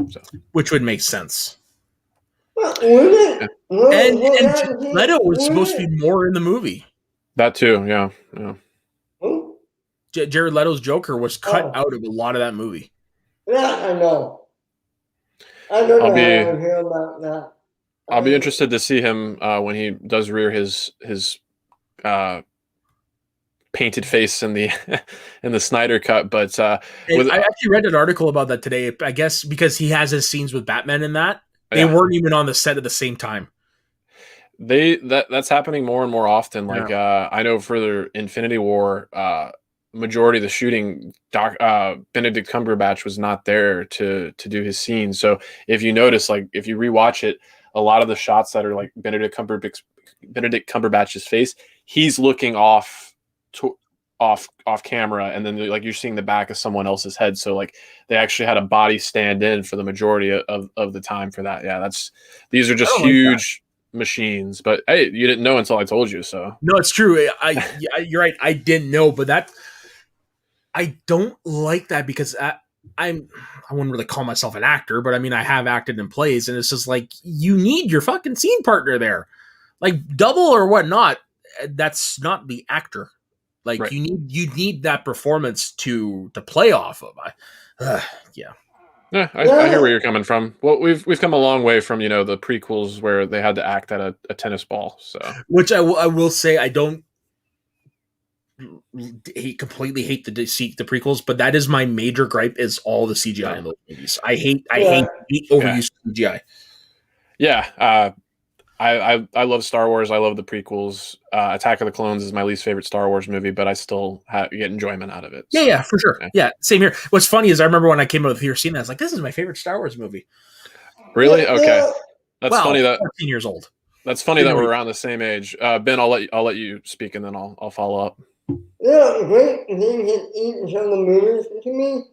So. Which would make sense. Well, and Leto was supposed to be more in the movie. That too, yeah. Who? Jared Leto's Joker was cut out of a lot of that movie. Yeah, I know. I don't know how I feel about that. I'll be interested to see him when he does rear his painted face in the in the Snyder cut. But I actually read an article about that today. I guess because he has his scenes with Batman in that. They weren't even on the set at the same time. That's happening more and more often. Like I know for the Infinity War, majority of the shooting, Benedict Cumberbatch was not there to do his scene. So if you notice, like if you rewatch it, a lot of the shots that are like Benedict Cumberbatch's face, he's looking off camera, and then like you're seeing the back of someone else's head. So like they actually had a body stand in for the majority of the time for that. Yeah, these are just huge machines. But hey, you didn't know until I told you. So no, it's true. You're right. I didn't know, but I don't like that because I wouldn't really call myself an actor, but I mean I have acted in plays, and it's just like you need your fucking scene partner there, like double or whatnot. That's not the actor. Like right. you need that performance to play off of. Yeah. Yeah, I hear where you're coming from. Well, we've come a long way from the prequels where they had to act at a tennis ball. So, which I will say I don't completely hate the prequels, but that is my major gripe is all the CGI in those movies. I hate the overuse of CGI. Yeah. I love Star Wars. I love the prequels. Attack of the Clones is my least favorite Star Wars movie, but I still get enjoyment out of it. So, yeah, for sure. Yeah, same here. What's funny is I remember when I came out of the theater seeing that, I was like, this is my favorite Star Wars movie. Really? Okay. That's funny that 14 years old. That's funny that we're around the same age. Ben, I'll let you speak and then I'll follow up. Yeah, great thing in each of the movies to me.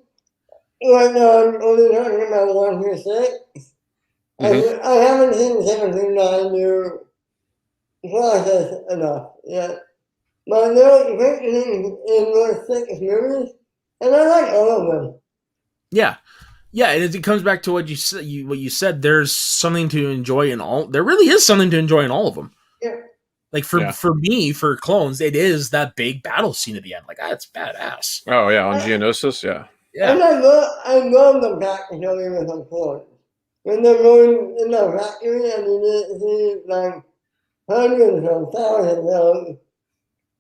Like only talking about 1 through 6. I haven't seen 7 through 9 to process enough yet. But there are great things in those 6 movies, and I like all of them. Yeah. Yeah, and it comes back to what you said. There's something to enjoy in all. There really is something to enjoy in all of them. Yeah. Like for me, for Clones, it is that big battle scene at the end. Like that's badass. Oh yeah, on Geonosis, yeah. And I love the backstory with the Clones. When they're going in the factory and you see like hundreds of thousands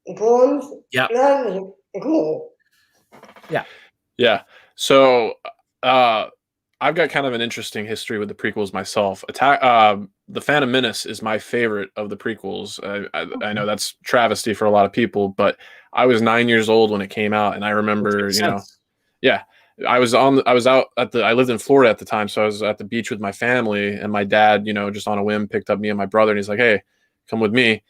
of clones. Yeah. That's cool. Yeah. Yeah. So I've got kind of an interesting history with the prequels myself. The Phantom Menace is my favorite of the prequels. I know that's travesty for a lot of people, but I was 9 years old when it came out, and I remember, yeah. I lived in Florida at the time, so I was at the beach with my family, and my dad, just on a whim picked up me and my brother, and he's like, "Hey, come with me."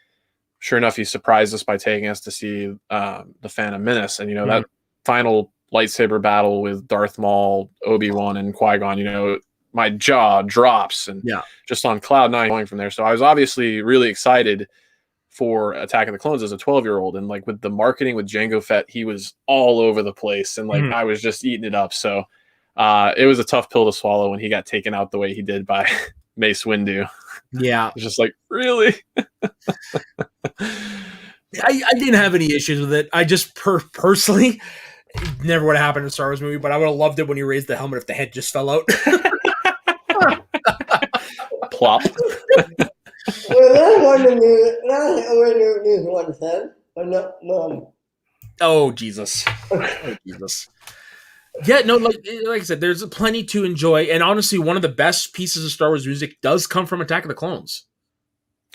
Sure enough, he surprised us by taking us to see the Phantom Menace, and that final lightsaber battle with Darth Maul, Obi-Wan, and Qui-Gon, my jaw drops and just on cloud 9 going from there. So I was obviously really excited for Attack of the Clones as a 12-year-old, and like with the marketing with Jango Fett, he was all over the place, and like I was just eating it up. So it was a tough pill to swallow when he got taken out the way he did by Mace Windu. Yeah, it's just like, really. I didn't have any issues with it. I just personally never would have happened in a Star Wars movie, but I would have loved it when he raised the helmet if the head just fell out. Plop. Well, that's one of the one said, but not Mom. Oh Jesus! Oh Jesus! Yeah, no, like I said, there's plenty to enjoy, and honestly, one of the best pieces of Star Wars music does come from Attack of the Clones.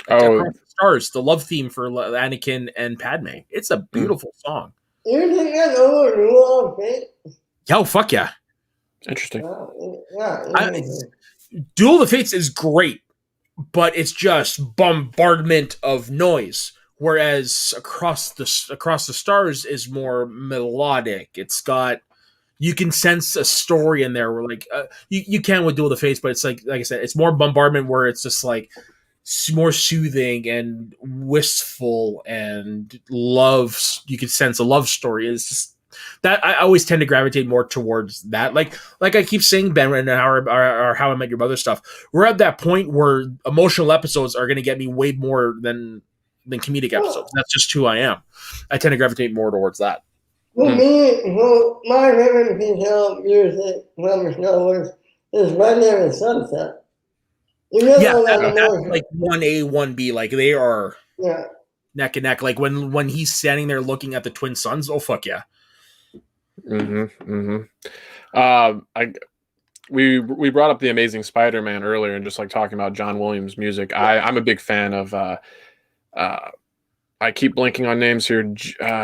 Oh, Across the Stars, the love theme for Anakin and Padme. It's a mm, beautiful song. You think that's over New Fate? Yo, fuck yeah! interesting. I, Duel of the Fates is great, but it's just bombardment of noise. Whereas Across the Stars is more melodic. It's got you can sense a story in there. Where like you can with Duel of the Fates, but it's like I said, it's more bombardment where it's just like more soothing and wistful and love. You can sense a love story. It's just that I always tend to gravitate more towards that. Like I keep saying, Ben, and our How I Met Your Mother stuff. We're at that point where emotional episodes are going to get me way more than comedic episodes. That's just who I am. I tend to gravitate more towards that. For me, my favorite piece of music from Star Wars is Right There in Sunset. You get Yeah, all that that's emotion. like 1A, 1B. Like they are Yeah. neck and neck. Like when he's standing there looking at the twin suns. Oh fuck yeah. I we brought up the Amazing Spider-Man earlier, and just like talking about John Williams music. I'm a big fan of. I keep blanking on names here.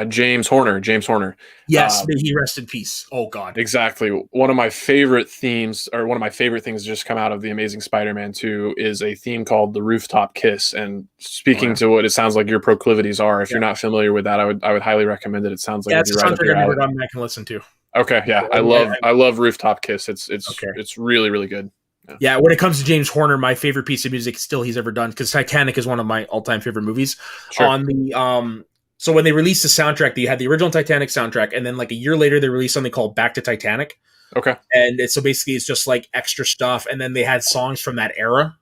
James Horner. James Horner. Yes, may he rest in peace. Oh God. Exactly. One of my favorite themes, or one of my favorite things, just come out of the Amazing Spider-Man 2 is a theme called the Rooftop Kiss. And speaking to what it sounds like your proclivities are, if you're not familiar with that, I would highly recommend it. It sounds like it's it'd be right up your alley. I can listen to. Okay, yeah, I love Rooftop Kiss. It's really, really good. Yeah, when it comes to James Horner, my favorite piece of music still he's ever done, because Titanic is one of my all-time favorite movies. Sure. On the so when they released the soundtrack, they had the original Titanic soundtrack, and then like a year later they released something called Back to Titanic. Okay. And so basically it's just like extra stuff, and then they had songs from that era.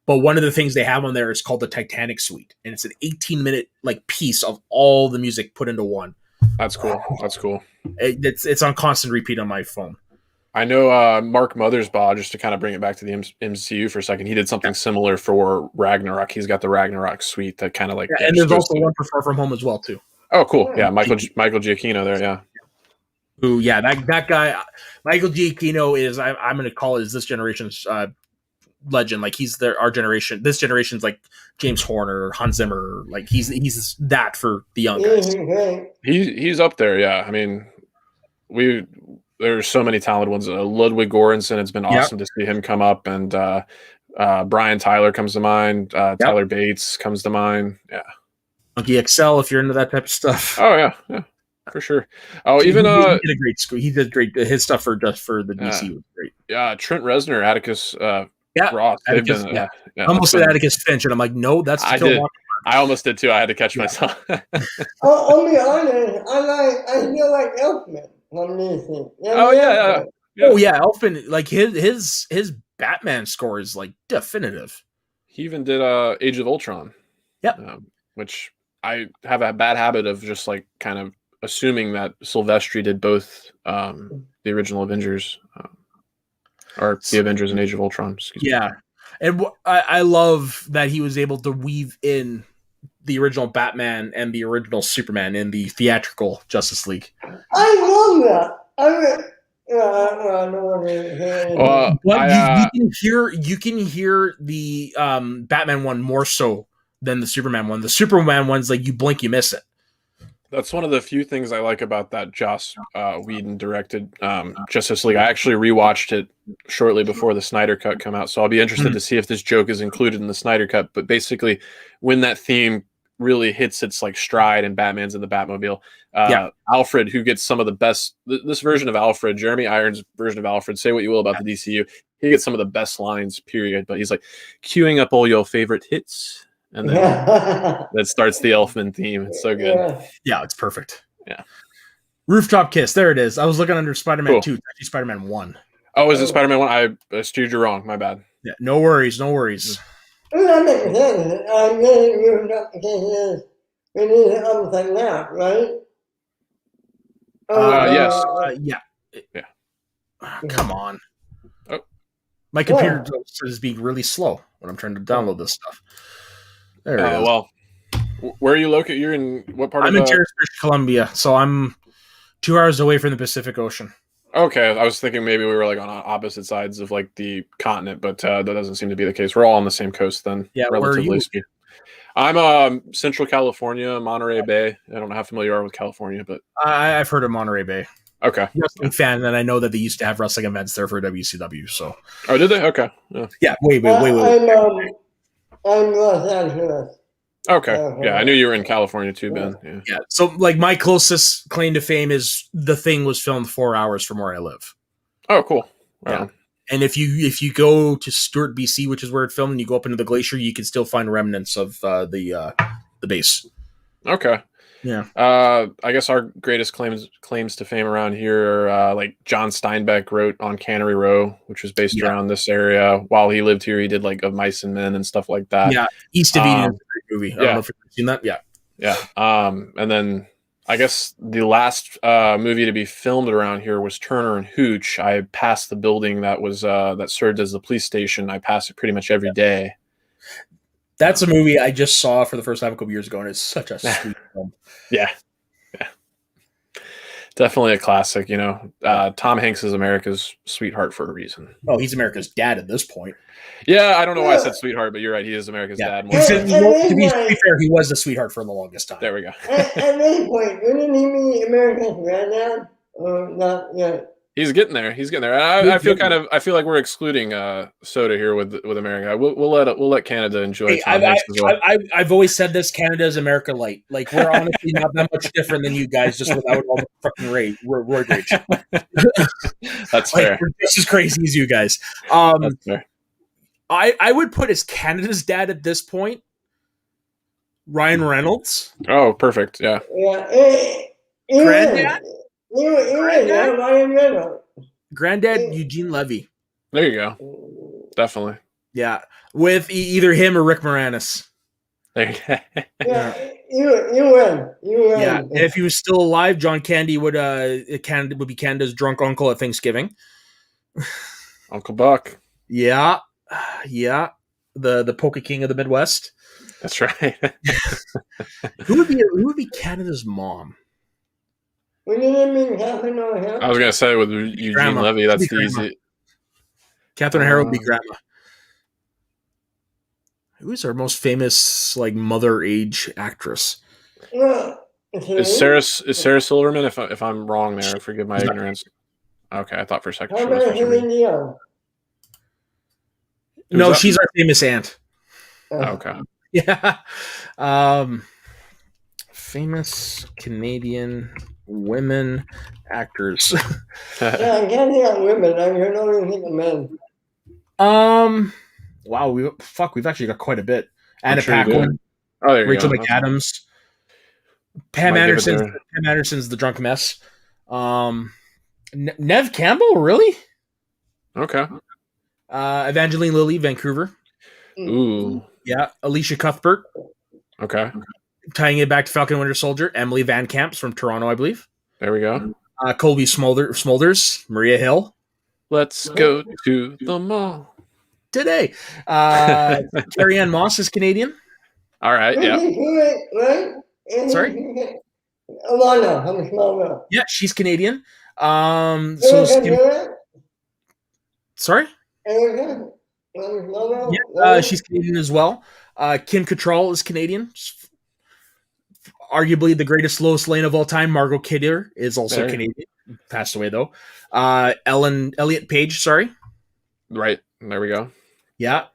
But one of the things they have on there is called the Titanic Suite, and it's an 18-minute like piece of all the music put into one. That's cool. That's cool. It's on constant repeat on my phone. I know Mark Mothersbaugh, just to kind of bring it back to the MCU for a second, he did something similar for Ragnarok. He's got the Ragnarok suite that kind of like... and there's also one for Far From Home as well, too. Oh, cool. Yeah, Michael Giacchino there, yeah. Ooh, yeah, that guy, Michael Giacchino is, I'm going to call it this generation's legend. Like, he's our generation. This generation's like James Horner, Hans Zimmer. Like, he's that for the young guys. He's up there, yeah. I mean, there's so many talented ones. Ludwig Göransson, it's been awesome to see him come up, and Brian Tyler comes to mind. Tyler Bates comes to mind. Yeah, Monkey XL, if you're into that type of stuff. Oh yeah, for sure. Oh, even he did a great school. He did great. His stuff for the DC was great. Yeah, Trent Reznor, Atticus Ross. Atticus, I almost said Atticus Finch, and I'm like, no, that's I did. I almost did too. I had to catch myself. I'll be honest. I feel like Elfman. Oh yeah. Oh yeah, Elfman. Like his Batman score is like definitive. He even did Age of Ultron. Yep. Which I have a bad habit of just like kind of assuming that Silvestri did both the original Avengers or the Avengers and Age of Ultron. Yeah, and I love that he was able to weave in the original Batman and the original Superman in the theatrical Justice League. I love that. You can hear the Batman one more so than the Superman one. The Superman one's like you blink, you miss it. That's one of the few things I like about that Joss Whedon directed Justice League. I actually rewatched it shortly before the Snyder Cut come out, so I'll be interested to see if this joke is included in the Snyder Cut. But basically, when that theme really hits its like stride and Batman's in the Batmobile, Alfred, who gets some of the best, this version of Alfred, Jeremy Irons' version of Alfred, say what you will about the DCU, he gets some of the best lines, period. But he's like queuing up all your favorite hits. And then that starts the Elfman theme. It's so good. Yeah, it's perfect. Yeah. Rooftop Kiss. There it is. I was looking under Spider-Man 2. It's actually Spider-Man 1. Oh, is it Spider-Man 1? I steered you wrong. My bad. Yeah, no worries. No worries. That makes sense. I know Rooftop Kiss is we need it upside down, right? Yes. Yeah. Come on. Oh. My computer is being really slow when I'm trying to download this stuff. There it is. Well, where are you located? You're in what part I'm in Terrace, British Columbia, so I'm 2 hours away from the Pacific Ocean. Okay, I was thinking maybe we were like on opposite sides of like the continent, but that doesn't seem to be the case. We're all on the same coast then, Yeah, where are relatively you? speaking. I'm Central California, Monterey Bay. I don't know how familiar you are with California, but I've heard of Monterey Bay. okay. Wrestling fan, and I know that they used to have wrestling events there for WCW. So Oh, did they? Okay. Yeah. yeah, wait. I'm Los Angeles. Okay. Yeah, I knew you were in California too, Ben. Yeah. Yeah. So like my closest claim to fame is The Thing was filmed 4 hours from where I live. Oh, cool. Wow. Yeah. And if you go to Stewart, BC, which is where it filmed, and you go up into the glacier, you can still find remnants of the base. Okay. Yeah. I guess our greatest claims to fame around here are like John Steinbeck wrote on Cannery Row, which was based around this area. While he lived here, he did like Of Mice and Men and stuff like that. Yeah. East of Eden is a great movie. I don't know if you've seen that. Yeah. Yeah. And then I guess the last movie to be filmed around here was Turner and Hooch. I passed the building that was that served as the police station. I pass it pretty much every day. That's a movie I just saw for the first time a couple years ago, and it's such a sweet film. Yeah. Definitely a classic, you know. Tom Hanks is America's sweetheart for a reason. Oh, he's America's dad at this point. Yeah, I don't know why I said sweetheart, but you're right. He is America's dad. To be fair, he was the sweetheart for the longest time. There we go. At this point, didn't he meet America's granddad? Or not yet? He's getting there. He's getting there. I feel like we're excluding soda here with America. We'll let Canada enjoy. Tom Hanks as well. I've always said this: Canada is America light. Like we're honestly not that much different than you guys, just without all the fucking roid rage. That's fair. We're just as crazy as you guys. That's fair. I would put as Canada's dad at this point, Ryan Reynolds. Oh, perfect. Yeah. Granddad. Granddad Eugene Levy. There you go. Definitely. Yeah, with either him or Rick Moranis. There you go. You win. Yeah, and if he was still alive, John Candy would be Canada's drunk uncle at Thanksgiving. Uncle Buck. Yeah, the Polka King of the Midwest. That's right. Who would be Canada's mom? I was gonna say with Eugene Grandma. Levy, that's the easy. Catherine O'Hara would be grandma. Who is our most famous like mother age actress? Is Sarah Silverman? If I'm wrong there, forgive my ignorance. Okay, I thought for a second. No, she's our famous aunt. Okay. Yeah. Famous Canadian women actors. I can't think of women. I can only think of men. Wow, we've actually got quite a bit. Anna sure Paquin, Rachel go. McAdams, Pam Anderson. Pam Anderson's the drunk mess. Nev Campbell, really? Okay. Evangeline Lilly, Vancouver. Ooh. Yeah, Alicia Cuthbert. Okay. Tying it back to Falcon Winter Soldier, Emily Van Camps from Toronto, I believe. There we go. Colby Smulders, Maria Hill. Let's go to the mall today. Carrie Ann Moss is Canadian. All right. Yeah. Sorry. Alana from Smallville. Yeah, she's Canadian. Sorry. Yeah, she's Canadian as well. Kim Cattrall is Canadian. Arguably the greatest Lois Lane of all time, Margot Kidder, is also Canadian. Passed away though. Elliot Page, sorry. Right. There we go. Yeah.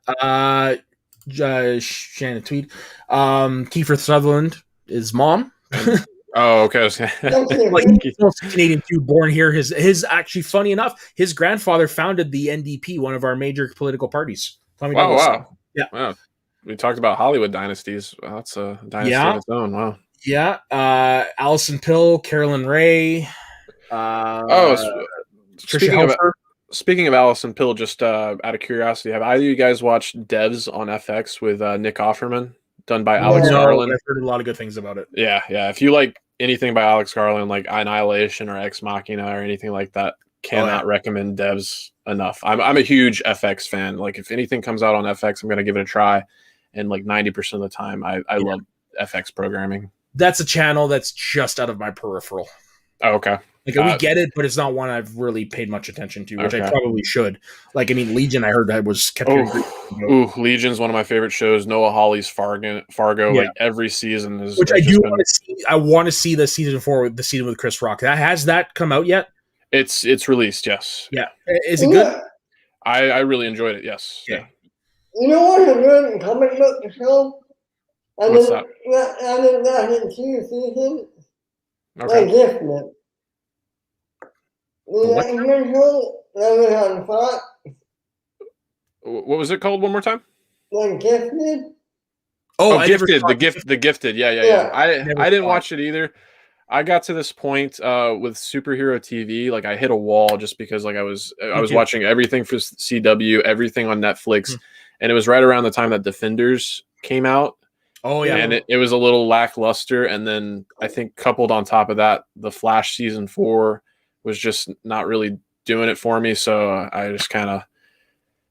Shannon Tweed. Kiefer Sutherland is mom. Oh, okay. Like, he's also Canadian too, born here. His actually, funny enough, his grandfather founded the NDP, one of our major political parties. Wow. Yeah. Wow. We talked about Hollywood dynasties. Wow, that's a dynasty of its own. Wow. Yeah. Allison Pill, Carolyn Ray. Speaking of Allison Pill, just out of curiosity, have either of you guys watched Devs on FX with Nick Offerman, done by Alex Garland? I've heard a lot of good things about it. Yeah. If you like anything by Alex Garland, like Annihilation or Ex Machina or anything like that, cannot recommend Devs enough. I'm a huge FX fan. Like if anything comes out on FX, I'm going to give it a try. And like 90% of the time, I love FX programming. That's a channel that's just out of my peripheral. Oh, okay. Like we get it, but it's not one I've really paid much attention to, which I Okay. probably should. Like, I mean, Legion, I heard that was kept hearing great things about. Ooh, Legion's one of my favorite shows. Noah Hawley's Fargo, Yeah. like every season Which I has do just want to see. I want to see the season 4 with the season with Chris Rock. Has that come out yet? It's released, yes. Yeah. Is it good? I really enjoyed it, yes. Okay. Yeah. You know what a good comic book show? What's that? I did that in 2 seasons. Okay. Like Gifted. The what? The show that was on Fox. What was it called one more time? Like Gifted. Oh, I Gifted, the Gifted. Yeah. I didn't watch it either. I got to this point with superhero TV, like I hit a wall just because like I was watching everything for CW, everything on Netflix, and it was right around the time that Defenders came out. Oh yeah, and it was a little lackluster, and then I think coupled on top of that, the Flash season 4 was just not really doing it for me, so I just kind of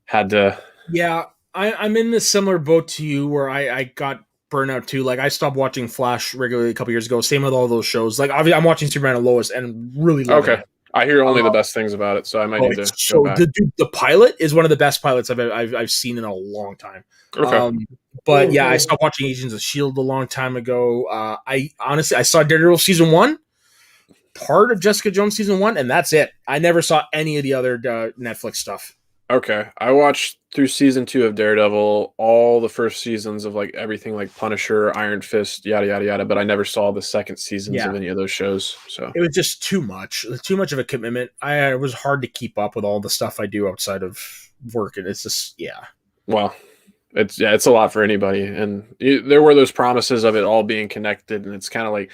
had to. Yeah, I'm in this similar boat to you where I got burnout too. Like I stopped watching Flash regularly a couple years ago. Same with all those shows. Like obviously, I'm watching Superman and Lois and really loving it. I hear only the best things about it, so I might need to go back. The pilot is one of the best pilots I've seen in a long time. Okay. But yeah, I stopped watching Agents of S.H.I.E.L.D. a long time ago. I honestly saw Daredevil season 1, part of Jessica Jones season 1, and that's it. I never saw any of the other Netflix stuff. Okay, I watched through season 2 of Daredevil, all the first seasons of like everything like Punisher, Iron Fist, yada yada yada, but I never saw the second seasons of any of those shows. So it was just too much of a commitment. It was hard to keep up with all the stuff I do outside of work, and it's just Well, it's a lot for anybody, and there were those promises of it all being connected, and it's kind of like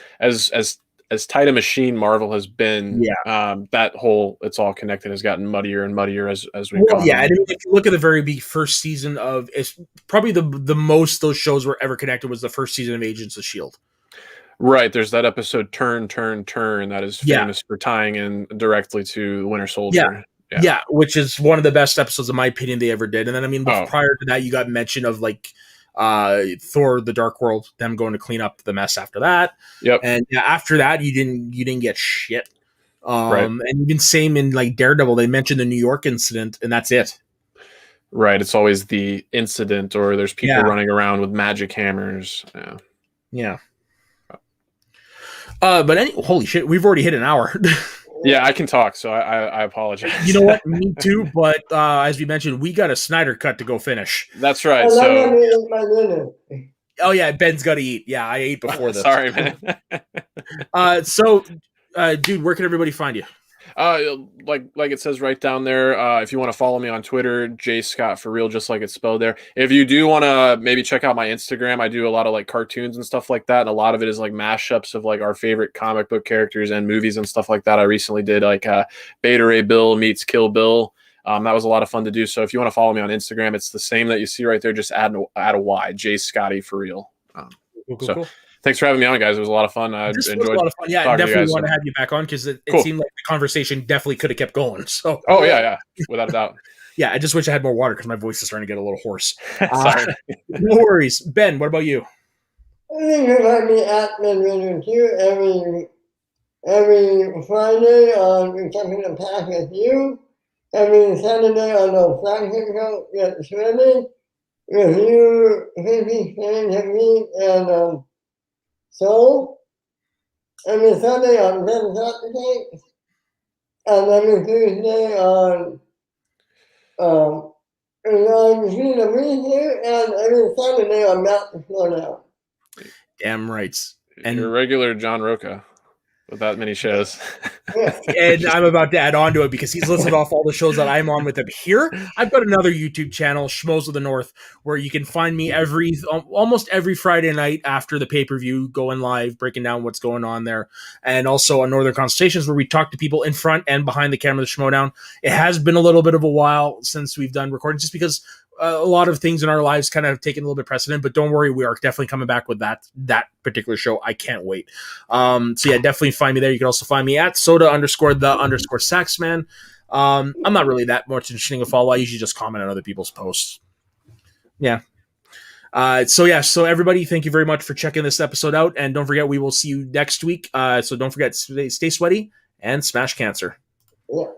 as tight a machine Marvel has been, that whole it's all connected has gotten muddier and muddier as we've gone. Yeah, and if you look at the very first season of, it's probably the most those shows were ever connected was the first season of Agents of S.H.I.E.L.D. Right, there's that episode Turn that is famous for tying in directly to Winter Soldier. Yeah, which is one of the best episodes in my opinion they ever did. And then I mean, prior to that, you got mention of like Thor: The Dark World, them going to clean up the mess after that. Yep. And after that, you didn't get shit. And even same in like Daredevil, they mentioned the New York incident, and that's it. Right. It's always the incident, or there's people running around with magic hammers. Yeah. But holy shit, we've already hit an hour. Yeah, I can talk, so I apologize. You know what? Me too. But as we mentioned, we got a Snyder cut to go finish. That's right. Oh yeah, Ben's got to eat. Yeah, I ate before this. Sorry, man. Dude, where can everybody find you? Like it says right down there. If you want to follow me on Twitter, J Scott for real, just like it's spelled there. If you do want to maybe check out my Instagram, I do a lot of like cartoons and stuff like that, and a lot of it is like mashups of like our favorite comic book characters and movies and stuff like that. I recently did like Beta Ray Bill meets Kill Bill. That was a lot of fun to do. So if you want to follow me on Instagram, it's the same that you see right there. Just add a Y, J Scotty for real. Cool. Thanks for having me on, guys. It was a lot of fun. I enjoyed a lot of fun. Yeah, I definitely want to have you back on because it seemed like the conversation definitely could have kept going. So, yeah, without a doubt. Yeah, I just wish I had more water because my voice is starting to get a little hoarse. Sorry. No worries. Ben, what about you? You can find me at Ben every Friday on Jumping the Path with You. Every Saturday on the flagship show, Get Swimming, with you, Casey, Shane, and me, and So, every Sunday on Ben Saturday, and every Tuesday on Machine of Me here, and every Saturday on Mount to Slow Down. Damn right. And you're a regular John Roca with that many shows. And I'm about to add on to it because he's listed off all the shows that I'm on with him here. I've got another YouTube channel, Schmoes of the North, where you can find me almost every Friday night after the pay-per-view, going live, breaking down what's going on there. And also on Northern Consultations, where we talk to people in front and behind the camera of the Schmoedown. It has been a little bit of a while since we've done recording, just because a lot of things in our lives kind of taken a little bit precedent, but don't worry, we are definitely coming back with that particular show. I can't wait. So yeah, definitely find me there. You can also find me at soda_the_saxman. I'm not really that much interesting to follow. I usually just comment on other people's posts. Yeah. So everybody, thank you very much for checking this episode out. And don't forget, we will see you next week. So don't forget, stay sweaty and smash cancer. Yeah.